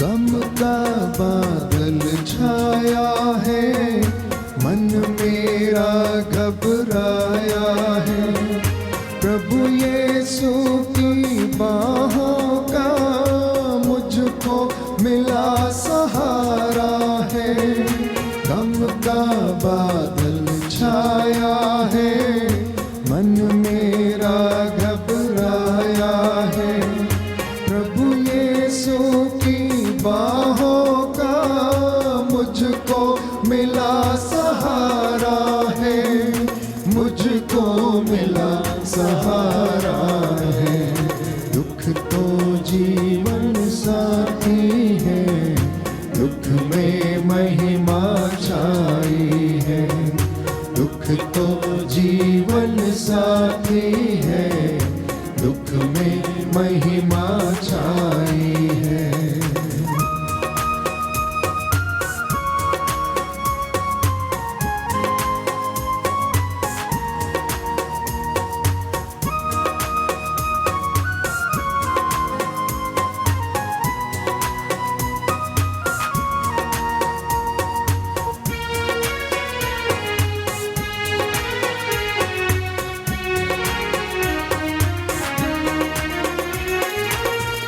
गम का बादल छाया है, मन मेरा घबराया है। प्रभु यीशु की बाहों का मुझको मिला सहारा है। गम का बादल छाया है, मन मेरा घबराया है। प्रभु यीशु की बाहों का मुझको मिला सहारा है, मुझको मिला सहारा है। दुख तो जीवन साथी है, दुख में महिमा छाई है। दुख तो जीवन साथी है, दुख में महिमा छाई है।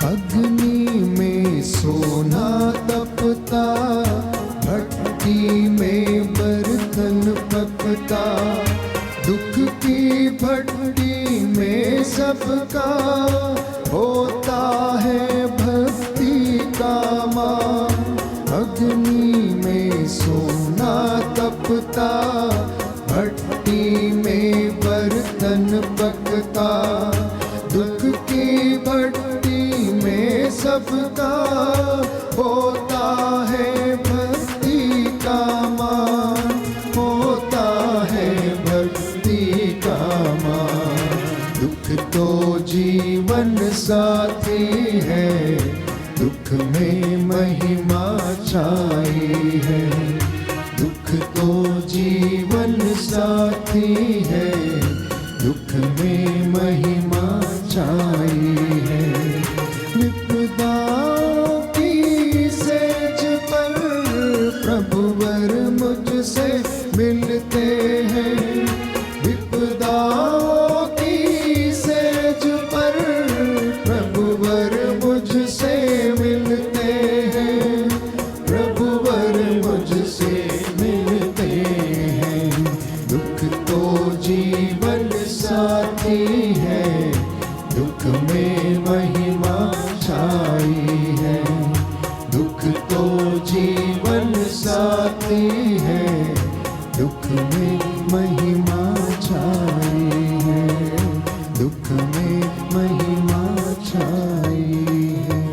अग्नि में सोना तपता, भट्टी में बर्तन पकता। दुख की भट्टी में सबका होता है भक्ति का मान। अग्नि में सोना तपता, भट्टी में बर्तन पकता। दुख की भट्टी में सबका होता है भक्ति का मान, होता है भक्ति का मान। दुख तो जीवन साथी है, दुख में महिमा छाई है। दुख तो जीवन साथी है, दुख में महिमा छाई है। विपदाओं की सेज पर प्रभुवर मुझसे मिलते हैं। विपदाओं की सेज पर प्रभुवर मुझसे मिलते हैं। प्रभुवर मुझसे मिलते हैं। दुख तो जीवन साथी है, दुख में महिमा छाई है। दुख तो जीवन साथी है, दुख में महिमा छाई है। दुख में महिमा छाई है।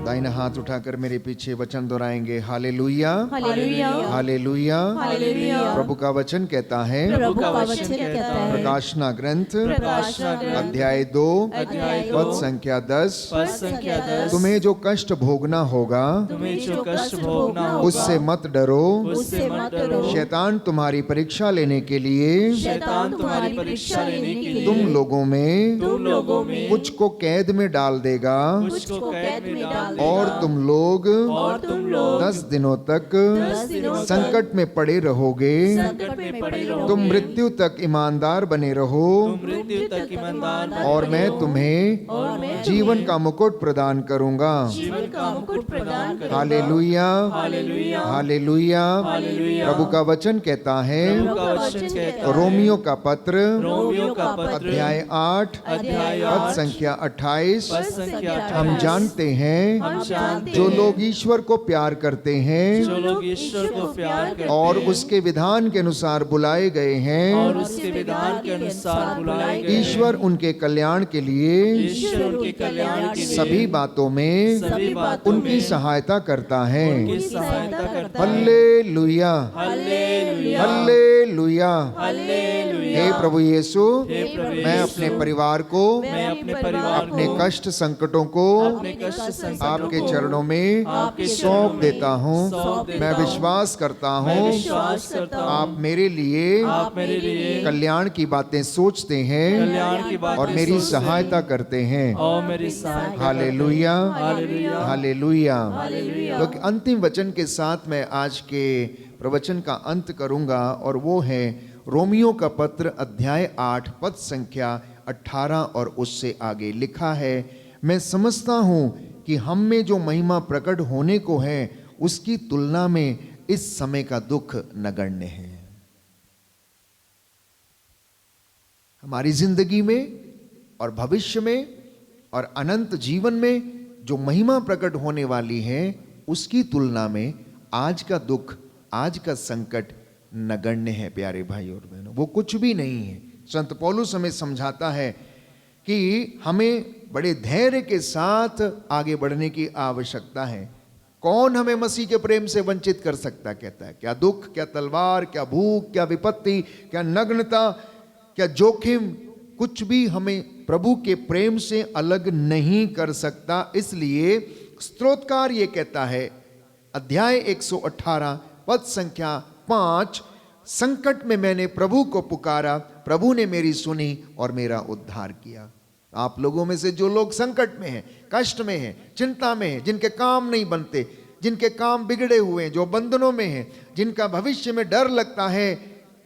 दाहिना हाथ उठाकर मेरे पीछे वचन दोहराएंगे। Hallelujah, hallelujah, hallelujah. हालेलुया। प्रभु का वचन कहता है, प्रभु का वचन कहता है, प्रकाशना ग्रंथ प्रकाशना ग्रंथ अध्याय 2 अध्याय 2 पद संख्या 10, पद संख्या 10, तुम्हें जो कष्ट भोगना होगा तुम्हें जो कष्ट भोगना होगा उससे मत डरो। उससे मत डरो। शैतान तुम्हारी परीक्षा लेने के लिए शैतान तुम्हारी परीक्षा लेने के लिए तुम लोगों में तुम लोगों में कुछ को कैद में डाल देगा। कुछ को कैद में डाल और तुम लोग और तुम लोग 10 दिनों तक 10 दिनों तक संकट में पड़े रहोगे। संकट में पड़े रहोगे। तुम मृत्यु तक ईमानदार बने रहो तुम मृत्यु तक ईमानदार बने और मैं रहो। तुम्हें और मैं जीवन का मुकुट प्रदान करूंगा। जीवन का मुकुट प्रदान करूंगा। Hallelujah, hallelujah, hallelujah. हालेलुया। प्रभु का वचन कहता है, प्रभु का वचन कहता है, रोमियो का पत्र रोमियो का पत्र अध्याय 8 अध्याय पद 8 संख्या 28। पद संख्या 28। हम जानते हैं हम जानते जो हैं लोग ईश्वर को प्यार करते हैं जो लोग ईश्वर को प्यार करते और हैं उसके विधान के अनुसार बुलाए गए और हैं, उसके विधान के अनुसार बुलाए गए हैं। ईश्वर उनके कल्याण के लिए ईश्वर उनके कल्याण के लिए सभी बातों में सभी बातों उनकी में सहायता करता है। उनकी सहायता करता है। Hallelujah, hallelujah, hallelujah. हालेलुया। हे प्रभु यीशु, हे प्रभु मैं यीशु, अपने परिवार को, मैं अपने परिवार अपने को, कष्ट संकटों को अपने कष्ट संकटों आपके को चरणों में आपके सौंप चरणों में देता हूँ। सौंप देता मैं हूँ। विश्वास करता मैं हूँ विश्वास करता हूँ आप मेरे लिए आप मेरे लिए कल्याण की बातें सोचते हैं कल्याण की बातें और मेरी सोचते हैं सहायता करते हैं। और मेरी सहायता हालेलुया, हालेलुया, हालेलुया। हालेलुया। तो अंतिम वचन के साथ मैं आज के प्रवचन का अंत करूंगा और वो है रोमियो का पत्र अध्याय 8 पद संख्या 18 और उससे आगे लिखा है, मैं समझता हूं कि हम में जो महिमा प्रकट होने को है उसकी तुलना में इस समय का दुख नगण्य है। हमारी जिंदगी में और भविष्य में और अनंत जीवन में जो महिमा प्रकट होने वाली है उसकी तुलना में आज का दुख, आज का संकट नगण्य है। प्यारे भाई और बहनों, वो कुछ भी नहीं है। संत पौलुस हमें समझाता है कि हमें बड़े धैर्य के साथ आगे बढ़ने की आवश्यकता है। कौन हमें मसीह के प्रेम से वंचित कर सकता, कहता है। क्या दुख, क्या तलवार, क्या भूख, क्या विपत्ति, क्या नग्नता, क्या जोखिम, कुछ भी हमें प्रभु के प्रेम से अलग नहीं कर सकता। इसलिए स्तोत्रकार ये कहता है, अध्याय 118 पद संख्या 5, संकट में मैंने प्रभु को पुकारा, प्रभु ने मेरी सुनी और मेरा उद्धार किया। आप लोगों में से जो लोग संकट में हैं, कष्ट में हैं, चिंता में हैं, जिनके काम नहीं बनते, जिनके काम बिगड़े हुए हैं, जो बंधनों में हैं, जिनका भविष्य में डर लगता है,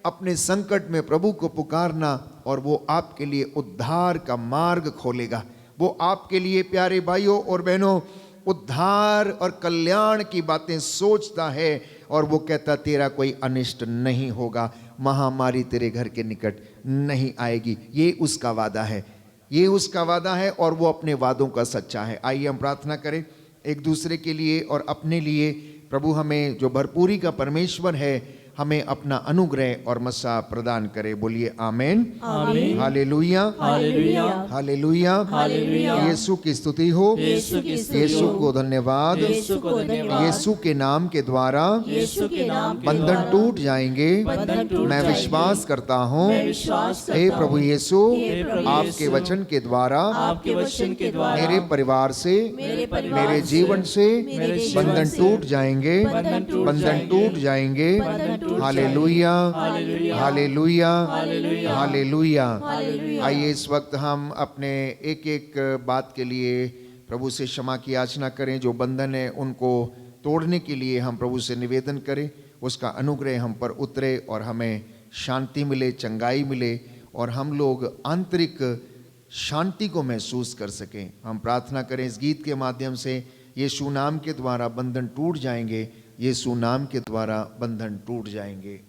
अपने संकट में प्रभु को पुकारना और वो आपके लिए उद्धार का मार्ग खोलेगा। वो आपके लिए, प्यारे भाइयों और बहनों, उद्धार और कल्याण की बातें सोचता है और वो कहता तेरा कोई अनिष्ट नहीं होगा, महामारी तेरे घर के निकट नहीं आएगी। ये उसका वादा है, ये उसका वादा है और वो अपने वादों का सच्चा है। आइए हम प्रार्थना करें एक दूसरे के लिए और अपने लिए। प्रभु हमें जो भरपूरी का परमेश्वर है, हमें अपना अनुग्रह और मसा प्रदान करे। बोलिए आमेन, आमीन। Hallelujah, hallelujah, hallelujah. Hallelujah. Yeshu की स्तुति हो, यीशु की स्तुति यीशु हो। को धन्यवाद। यीशु को धन्यवाद। यीशु के नाम के द्वारा यीशु के नाम के बंधन द्वारा टूट जाएंगे। बंधन टूट मैं जाएंगे। विश्वास करता हूँ मैं विश्वास करता हे हूँ। प्रभु यीशु, हे प्रभु आपके यीशु, वचन के द्वारा आपके वचन के द्वारा मेरे परिवार से, मेरे परिवार मेरे से, जीवन से मेरे जीवन बंधन से टूट जाएंगे, बंधन टूट बंधन जाएंगे। टूट जाएंगे। बंधन टूट hallelujah, hallelujah, hallelujah, hallelujah, hallelujah. Hallelujah. आइए इस वक्त हम अपने एक एक बात के लिए प्रभु से क्षमा की याचना करें। जो बंधन है उनको तोड़ने के लिए हम प्रभु से निवेदन करें, उसका अनुग्रह हम पर उतरे और हमें शांति मिले, चंगाई मिले और हम लोग आंतरिक शांति को महसूस कर सकें। हम प्रार्थना करें इस गीत के माध्यम से, यीशु नाम के द्वारा बंधन टूट जाएंगे, यीशु नाम के द्वारा बंधन टूट जाएंगे।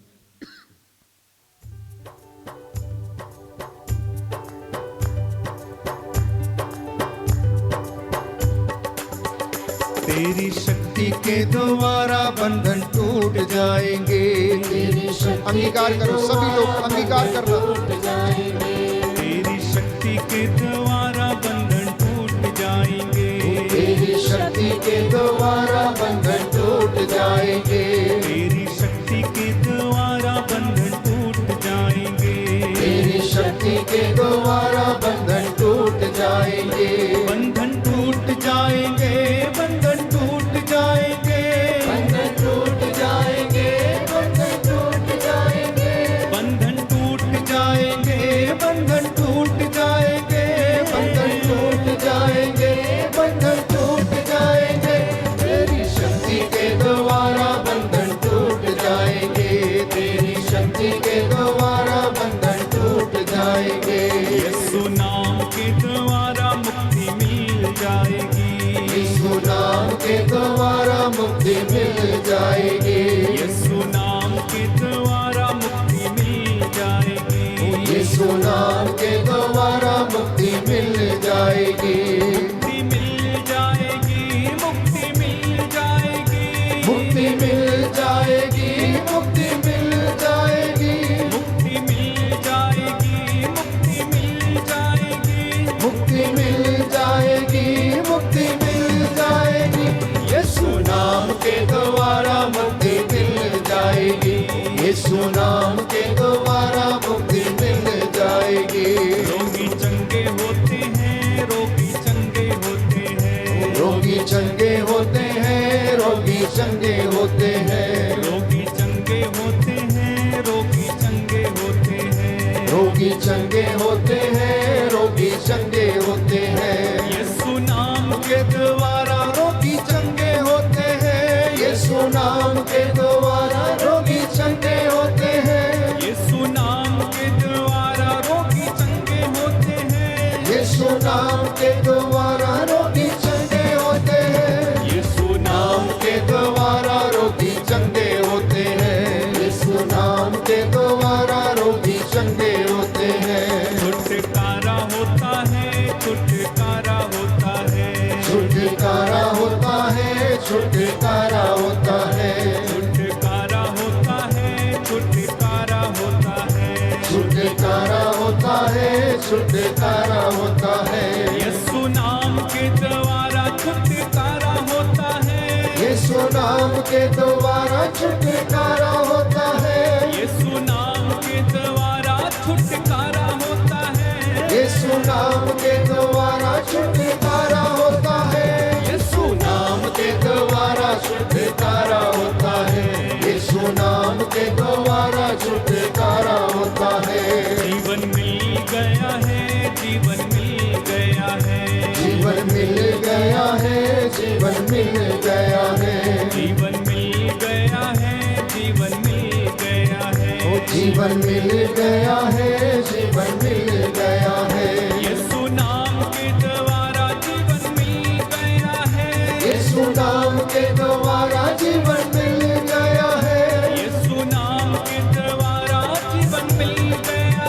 तेरी शक्ति के द्वारा बंधन टूट जाएंगे। अंगीकार करो सभी लोग, अंगीकार करना। तेरी शक्ति के द्वारा बंधन टूट जाएंगे। तेरी शक्ति के द्वारा बंधन टूट जाएंगे। तेरी शक्ति के द्वारा बंधन टूट जाएंगे। तेरी शक्ति के द्वारा बंधन टूट जाएंगे। बंधन टूट जाएंगे, बंधन टूट जाएंगे। बंधन टूट जाएंगे, बंधन टूट जाएंगे। बंधन टूट जाएंगे, बंधन टूट जाएंगे। बंधन टूट जाएंगे, बंधन टूट जाएंगे। के द्वारा मुक्ति मिल जाएगी। यीशु नाम के द्वारा मुक्ति मिल जाएगी। यीशु नाम के द्वारा मुक्ति मिल जाएगी। मुक्ति मिल जाएगी, मुक्ति मिल जाएगी, मुक्ति मिल जाएगी, मुक्ति मिल जाएगी, मुक्ति मिल जाएगी, मुक्ति मिल जाएगी, मुक्ति मिल जाएगी, मुक्ति मिल जाएगी। यीशु नाम के द्वारा मुक्ति मिल जाएगी। यीशु नाम के द्वारा मुक्ति मिल जाएगी। रोगी चंगे होते हैं, रोगी चंगे होते हैं, रोगी चंगे होते हैं, रोगी चंगे होते हैं, रोगी चंगे होते हैं, रोगी चंगे होते हैं, रोगी चंगे होते हैं, रोगी चंगे होते हैं। यीशु नाम के द्वारा रोगी चंगे होते हैं। यीशु नाम के द्वारा रोगी चंगे होते हैं। यीशु नाम के द्वारा रोगी चंगे होते हैं, यीशु नाम के द्वारा रोगी चंगे होते हैं। यीशु नाम के द्वारा रोगी चंगे होते हैं। यीशु नाम के द्वारा रोगी चंगे होते हैं। छुटकारा होता है, छुटकारा होता है, छुटकारा होता है, छुटकारा होता है, छुटकारा होता है, छुटकारा होता है, छुटकारा होता है, छुटकारा होता है। यीशु नाम के द्वारा छुटकारा होता है, यीशु नाम के द्वारा छुटकारा होता है। यीशु नाम के द्वारा छुटकारा होता है, यीशु नाम के द्वारा छुटकारा होता है। यीशु नाम के द्वारा छुटकारा होता है। यीशु नाम के द्वारा छुटकारा होता है। जीवन मिल गया है, जीवन मिल गया है, जीवन मिल गया है, जीवन मिल गया है, जीवन मिल गया है, जीवन मिल गया है, जीवन मिल गया है, जीवन मिल गया है। यीशु नाम के द्वारा जीवन मिल गया है, यीशु नाम के द्वारा जीवन मिल गया है। यीशु नाम के द्वारा जीवन मिल गया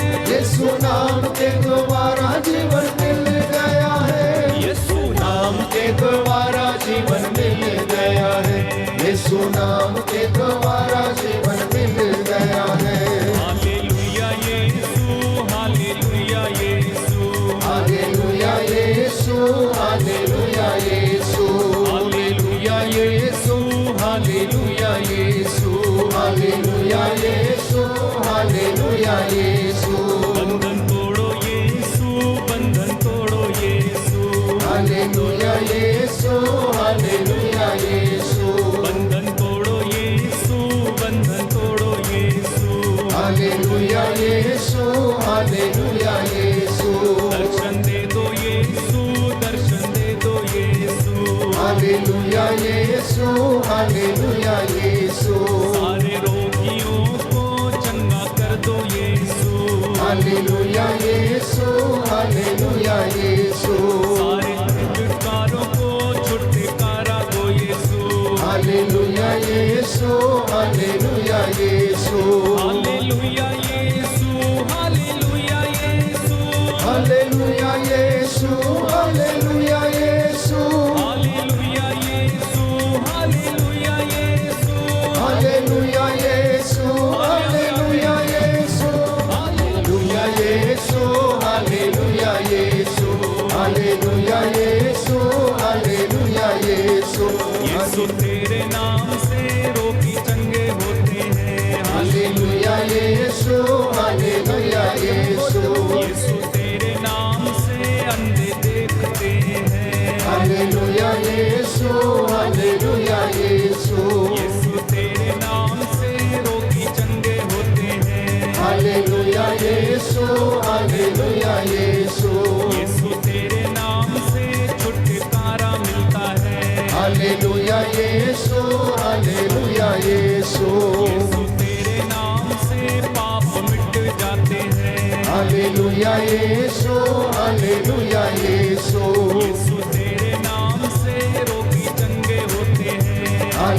है, यीशु नाम के द्वारा जीवन मिल गया है। यीशु नाम के द्वारा जीवन मिल गया है। यीशु नाम के द्वारा जीवन मिल गया है। हालेलुया यीशु, हालेलुया यीशु, हालेलुया यीशु, हालेलुया यीशु, हालेलुया यीशु, हालेलुया यीशु, हालेलुया यीशु, हालेलुया यीशु, बंधन तोड़ो यीशु, बंधन तोड़ो यीशु, हालेलुया यीशु, हालेलुया यीशु, बंधन तोड़ो यीशु, बंधन तोड़ो यीशु, हालेलुया यीशु, हालेलुया यीशु, दर्शन दे दो यीशु, दर्शन दे दो यीशु, हालेलुया यीशु, हालेलुया यीशु, सारे रोगियों को चंगा कर दो यीशु, हालेलुया यीशु, हालेलुया यीशु, सारे छुटकारों को छुटकारा दो यीशु, हालेलुया यीशु, हालेलुया यीशु, हालेलुया यीशु, हालेलुया यीशु, हालेलुया यीशु, हालेलुया यीशु, हालेलुया यीशु, हालेलुया यीशु, हालेलुया यीशु, हालेलुया यीशु, हालेलुया यीशु, हालेलुया यीशु, हालेलुया यीशु, हालेलुया यीशु, यीशु तेरे नाम से रोगी चंगे होते हैं, हालेलुया यीशु, हालेलुया यीशु, यीशु तेरे नाम से अंधे देखते हैं, हालेलुया यीशु, हालेलुया यीशु, यीशु तेरे नाम से रोगी चंगे होते हैं, हालेलुया यीशु, हालेलुया यीशु, यीशु तेरे नाम से छुटकारा मिलता है, हालेलुया यीशु, हालेलुया यीशु, यीशु तेरे नाम से पाप मिट जाते हैं, हालेलुया यीशु, हालेलुया यीशु, यीशु तेरे नाम से रोगी चंगे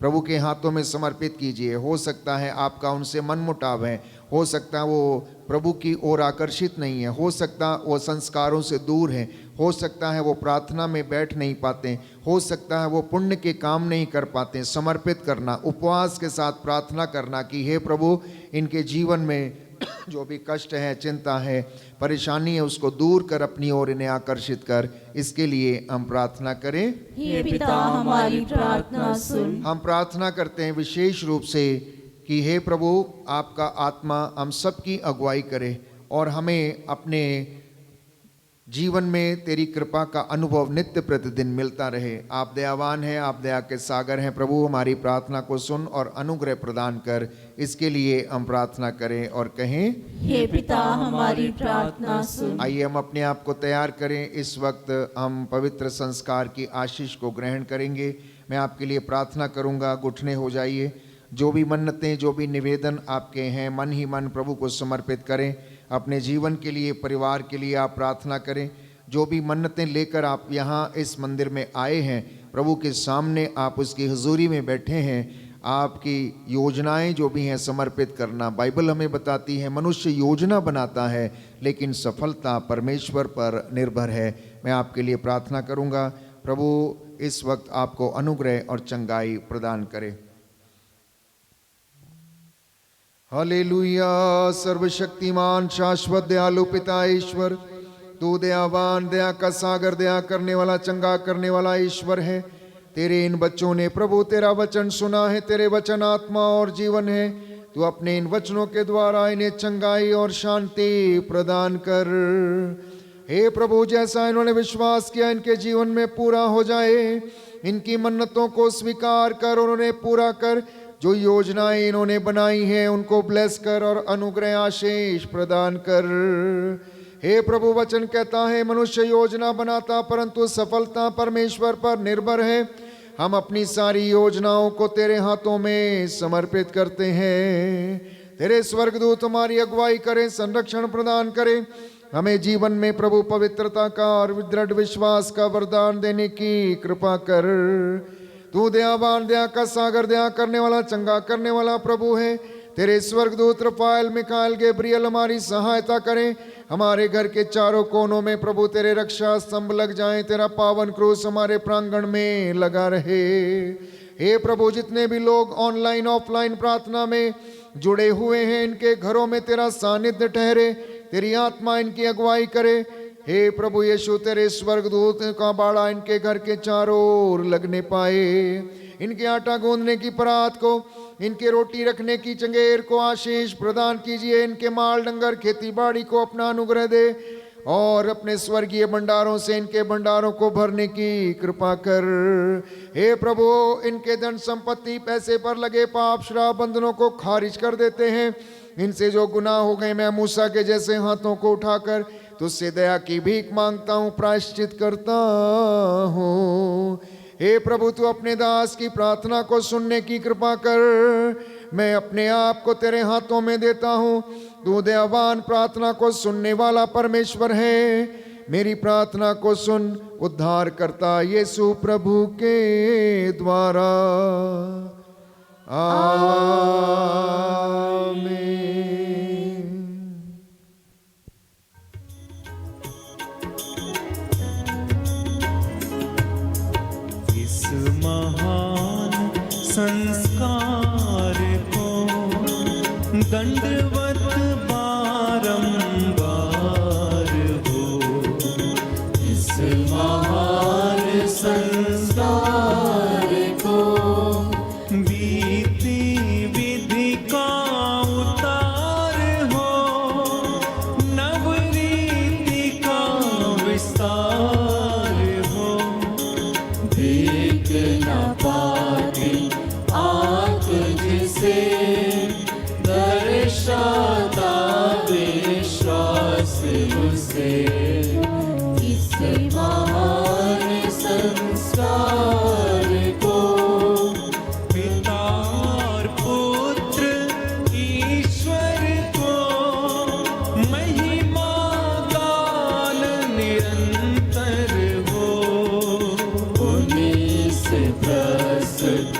प्रभु के हाथों में समर्पित कीजिए। हो सकता है आपका उनसे मनमुटाव है, हो सकता है वो प्रभु की ओर आकर्षित नहीं है, हो सकता वो संस्कारों से दूर है, हो सकता है वो प्रार्थना में बैठ नहीं पाते, हो सकता है वो पुण्य के काम नहीं कर पाते। समर्पित करना, उपवास के साथ प्रार्थना करना कि हे प्रभु, इनके जीवन में जो भी कष्ट है, चिंता है, परेशानी है, उसको दूर कर, अपनी ओर इन्हें आकर्षित कर। इसके लिए हम प्रार्थना करें। हे पिता हमारी प्रार्थना सुन। हम प्रार्थना करते हैं विशेष रूप से कि हे प्रभु, आपका आत्मा हम सबकी अगुवाई करे और हमें अपने जीवन में तेरी कृपा का अनुभव नित्य प्रतिदिन मिलता रहे। आप दयावान हैं, आप दया के सागर हैं प्रभु। हमारी प्रार्थना को सुन और अनुग्रह प्रदान कर। इसके लिए हम प्रार्थना करें और कहें, हे पिता हमारी प्रार्थना सुन। आइए हम अपने आप को तैयार करें। इस वक्त हम पवित्र संस्कार की आशीष को ग्रहण करेंगे। मैं आपके लिए प्रार्थना करूंगा, घुटने हो जाइए। जो भी मन्नतें, जो भी निवेदन आपके हैं, मन ही मन प्रभु को समर्पित करें। अपने जीवन के लिए, परिवार के लिए आप प्रार्थना करें। जो भी मन्नतें लेकर आप यहाँ इस मंदिर में आए हैं, प्रभु के सामने आप उसकी हुजूरी में बैठे हैं, आपकी योजनाएं जो भी हैं समर्पित करना। बाइबल हमें बताती है मनुष्य योजना बनाता है लेकिन सफलता परमेश्वर पर निर्भर है। मैं आपके लिए प्रार्थना करूँगा। प्रभु इस वक्त आपको अनुग्रह और चंगाई प्रदान करे। हालेलुया। सर्वशक्तिमान शाश्वत दयालु पिता ईश्वर, तू दयावान, दया का सागर, दया करने वाला, चंगा करने वाला ईश्वर है। तेरे इन बच्चों ने प्रभु तेरा वचन सुना है। तेरे वचन आत्मा और जीवन है। तू अपने इन वचनों के द्वारा इन्हें चंगाई और शांति प्रदान कर। हे प्रभु, जैसा इन्होंने विश्वास किया इनके जीवन में पूरा हो जाए। इनकी मन्नतों को स्वीकार कर और उन्हें पूरा कर। जो योजनाएं इन्होंने बनाई हैं उनको ब्लेस कर और अनुग्रह आशीष प्रदान कर। हे प्रभु, वचन कहता है मनुष्य योजना बनाता परंतु सफलता परमेश्वर पर निर्भर है। हम अपनी सारी योजनाओं को तेरे हाथों में समर्पित करते हैं। तेरे स्वर्गदूत हमारी अगुवाई करें, संरक्षण प्रदान करें। हमें जीवन में प्रभु पवित्रता का और दृढ़ विश्वास का वरदान देने की कृपा कर। तू दयावान, दया का सागर, दया करने वाला, चंगा करने वाला प्रभु है। तेरे स्वर्गदूत रफाएल, मिकाएल, गैब्रियल हमारी सहायता करें। हमारे घर के चारों कोनों में प्रभु तेरे रक्षा स्तंभ लग जाएं। तेरा पावन क्रूस हमारे प्रांगण में लगा रहे। हे प्रभु, जितने भी लोग ऑनलाइन ऑफलाइन प्रार्थना में जुड़े हुए हैं, इनके घरों में तेरा सानिध्य ठहरे। तेरी आत्मा इनकी अगुवाई करे। हे प्रभु यीशु, तेरे स्वर्गदूत का बाड़ा इनके घर के चारों ओर लगने पाए। इनके आटा गूंदने की परात को, इनके रोटी रखने की चंगेर को आशीष प्रदान कीजिए। इनके माल डंगर खेती बाड़ी को अपना अनुग्रह दे और अपने स्वर्गीय भंडारों से इनके भंडारों को भरने की कृपा कर। हे प्रभु, इनके धन संपत्ति, पैसे पर लगे पाप श्राप बंधनों को खारिज कर देते हैं। इनसे जो गुनाह हो गए, मैं मूसा के जैसे हाथों को उठाकर तुझसे दया की भीख मांगता हूँ, प्रायश्चित करता हूँ। हे प्रभु, तू अपने दास की प्रार्थना को सुनने की कृपा कर। मैं अपने आप को तेरे हाथों में देता हूँ। तू दयावान, प्रार्थना को सुनने वाला परमेश्वर है। मेरी प्रार्थना को सुन, उद्धार करता यीशु प्रभु के द्वारा। आमीन। महान संस्कार को दंडवत बारंबार हो। इस महान संस्कार को बीती विधि का उतार हो। नवरीति का विस्तार हो। देख न पाती आँख जिसे दर्शाता विश्वास उसे। इस महान संस्कार को पिता और पुत्र ईश्वर को महिमा गान निरंतर हो। उन्हीं से प्रस्तुत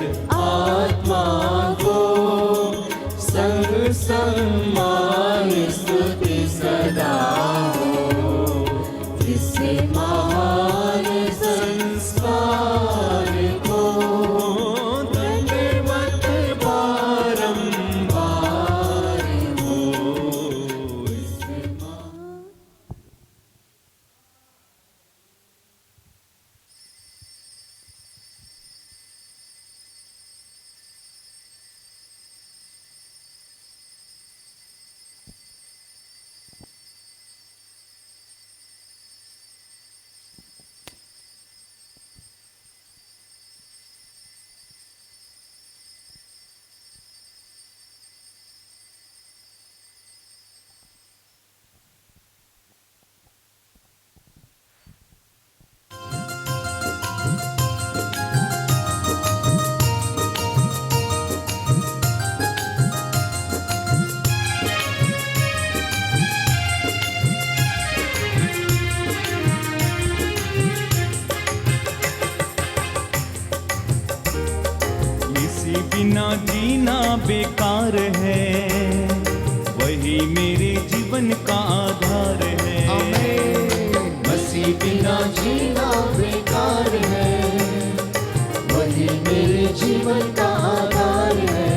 सम्मान स्तुति सदा हो इस महान संस्कार को दंडवत बारंबार हो इस इसी बिना जीना बेकार है, वही मेरे जीवन का आधार है। मसीह बिना जीना बेकार है, वही मेरे जीवन का आधार है।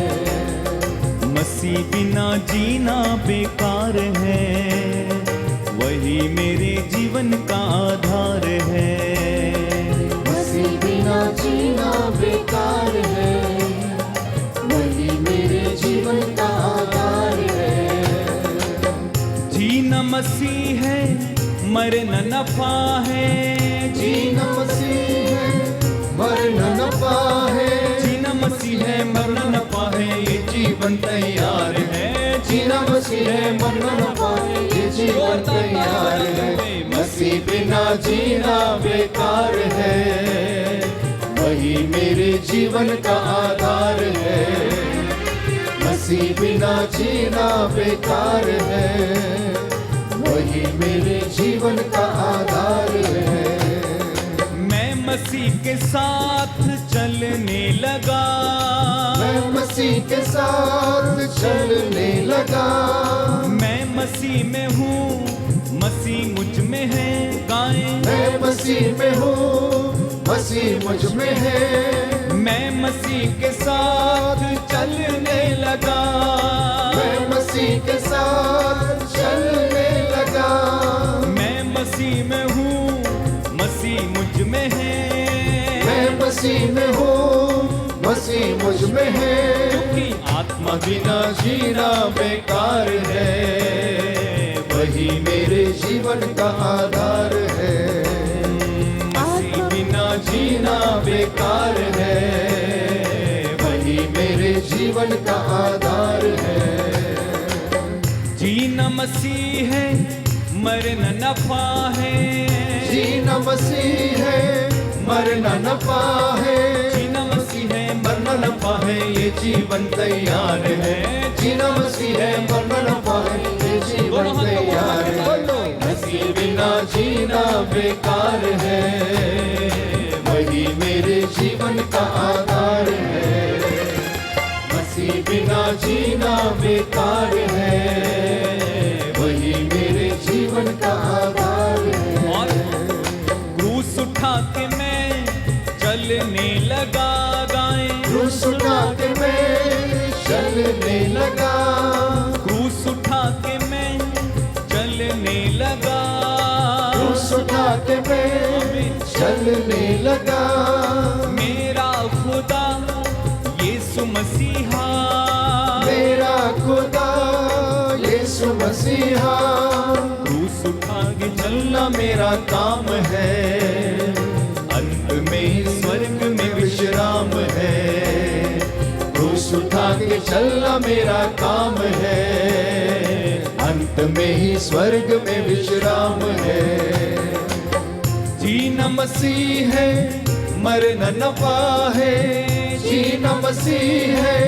मसीह बिना जीना बेकार है, वही मेरे जीवन का आधार है। मसीह बिना जीना बेकार है, वही मेरे जीवन का आधार है। जीना मसीह है, मरना नफा है। जीना मसीह है, मरना नफा है। जीना मसीह है, मरना नफा है, ये जीवन तैयार है। जीना मसीह है, मरना नफा है, ये जीवन तैयार है। मसीह बिना जीना बेकार है, वही मेरे जीवन का आधार है। मसीह बिना जीना बेकार है, वही मेरे जीवन का आधार है। मैं मसीह के साथ चलने लगा, मैं मसीह के साथ चलने लगा। मैं मसीह में हूँ, मसीह मुझ में है। गाएं मैं मसीह में हूँ, मसीह मुझ में है। मैं मसीह के साथ चलने लगा, मैं मसीह के साथ चलने लगा। मैं मसीह में हूँ, मसीह मुझ में है। मैं मसीह में हूँ, मसीह मुझ में है। क्योंकि आत्मा बिना जीना बेकार है, वही मेरे जीवन का आधार है। मसीह बिना जीना बेकार है, वही मेरे जीवन का आधार है। जीना मसीह है, मरना नफा है। जीना मसीह है, मरना नफा है। जीना मसीह है, मरना नफा है, ये जीवन तैयार है। जीना मसीह है, मरना नफा है, ये जीवन तैयार है। मसीह बिना जीना बेकार है, वही मेरे जीवन का आधार है। मसीह बिना जीना बेकार है, वही मेरे जीवन का आधार है। और क्रूस उठा के मैं चलने लगा। गाएं क्रूस उठा के मैं चलने लगा। क्रूस उठा के मैं चलने लगा। क्रूस उठा के मैं चलने लगा। मेरा खुदा यीशु मसीहा, मेरा खुदा यीशु मसीहा। क्रूस उठा के चलना मेरा काम है, अंत में स्वर्ग में विश्राम है। क्रूस उठा के चलना मेरा काम है, अंत में ही स्वर्ग में विश्राम है। जीना मसीह है, मरना नफा है। जीना मसीह है,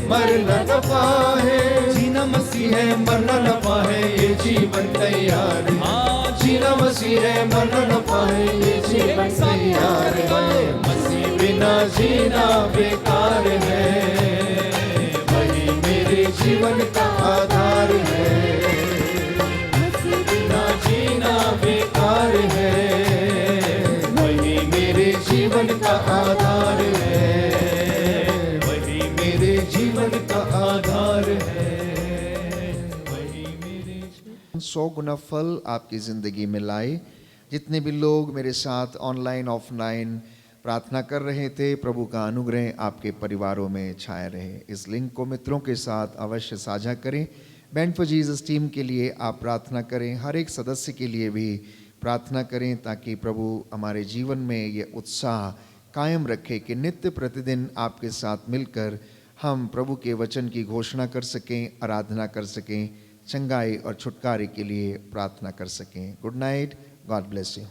मरना नफा है। जीना मसीह है, मरना नफा है, ये जीवन तैयार है। जीना मसीह है, मरना नफा है, ये जीवन तैयार है। मसीह बिना जीना बेकार है, वही मेरे जीवन का आधार है, मसीह बिना ना जीना बेकार है, वही मेरे जीवन का आधार है, वही मेरे जीवन का आधार है, वही मेरे 100 गुना फल आपकी ज़िंदगी में लाए। जितने भी लोग मेरे साथ ऑनलाइन ऑफलाइन प्रार्थना कर रहे थे, प्रभु का अनुग्रह आपके परिवारों में छाया रहे। इस लिंक को मित्रों के साथ अवश्य साझा करें। बैंड फॉर जीसस टीम के लिए आप प्रार्थना करें, हर एक सदस्य के लिए भी प्रार्थना करें, ताकि प्रभु हमारे जीवन में ये उत्साह कायम रखे कि नित्य प्रतिदिन आपके साथ मिलकर हम प्रभु के वचन की घोषणा कर सकें, आराधना कर सकें, चंगाई और छुटकारे के लिए प्रार्थना कर सकें। Good night, God bless you.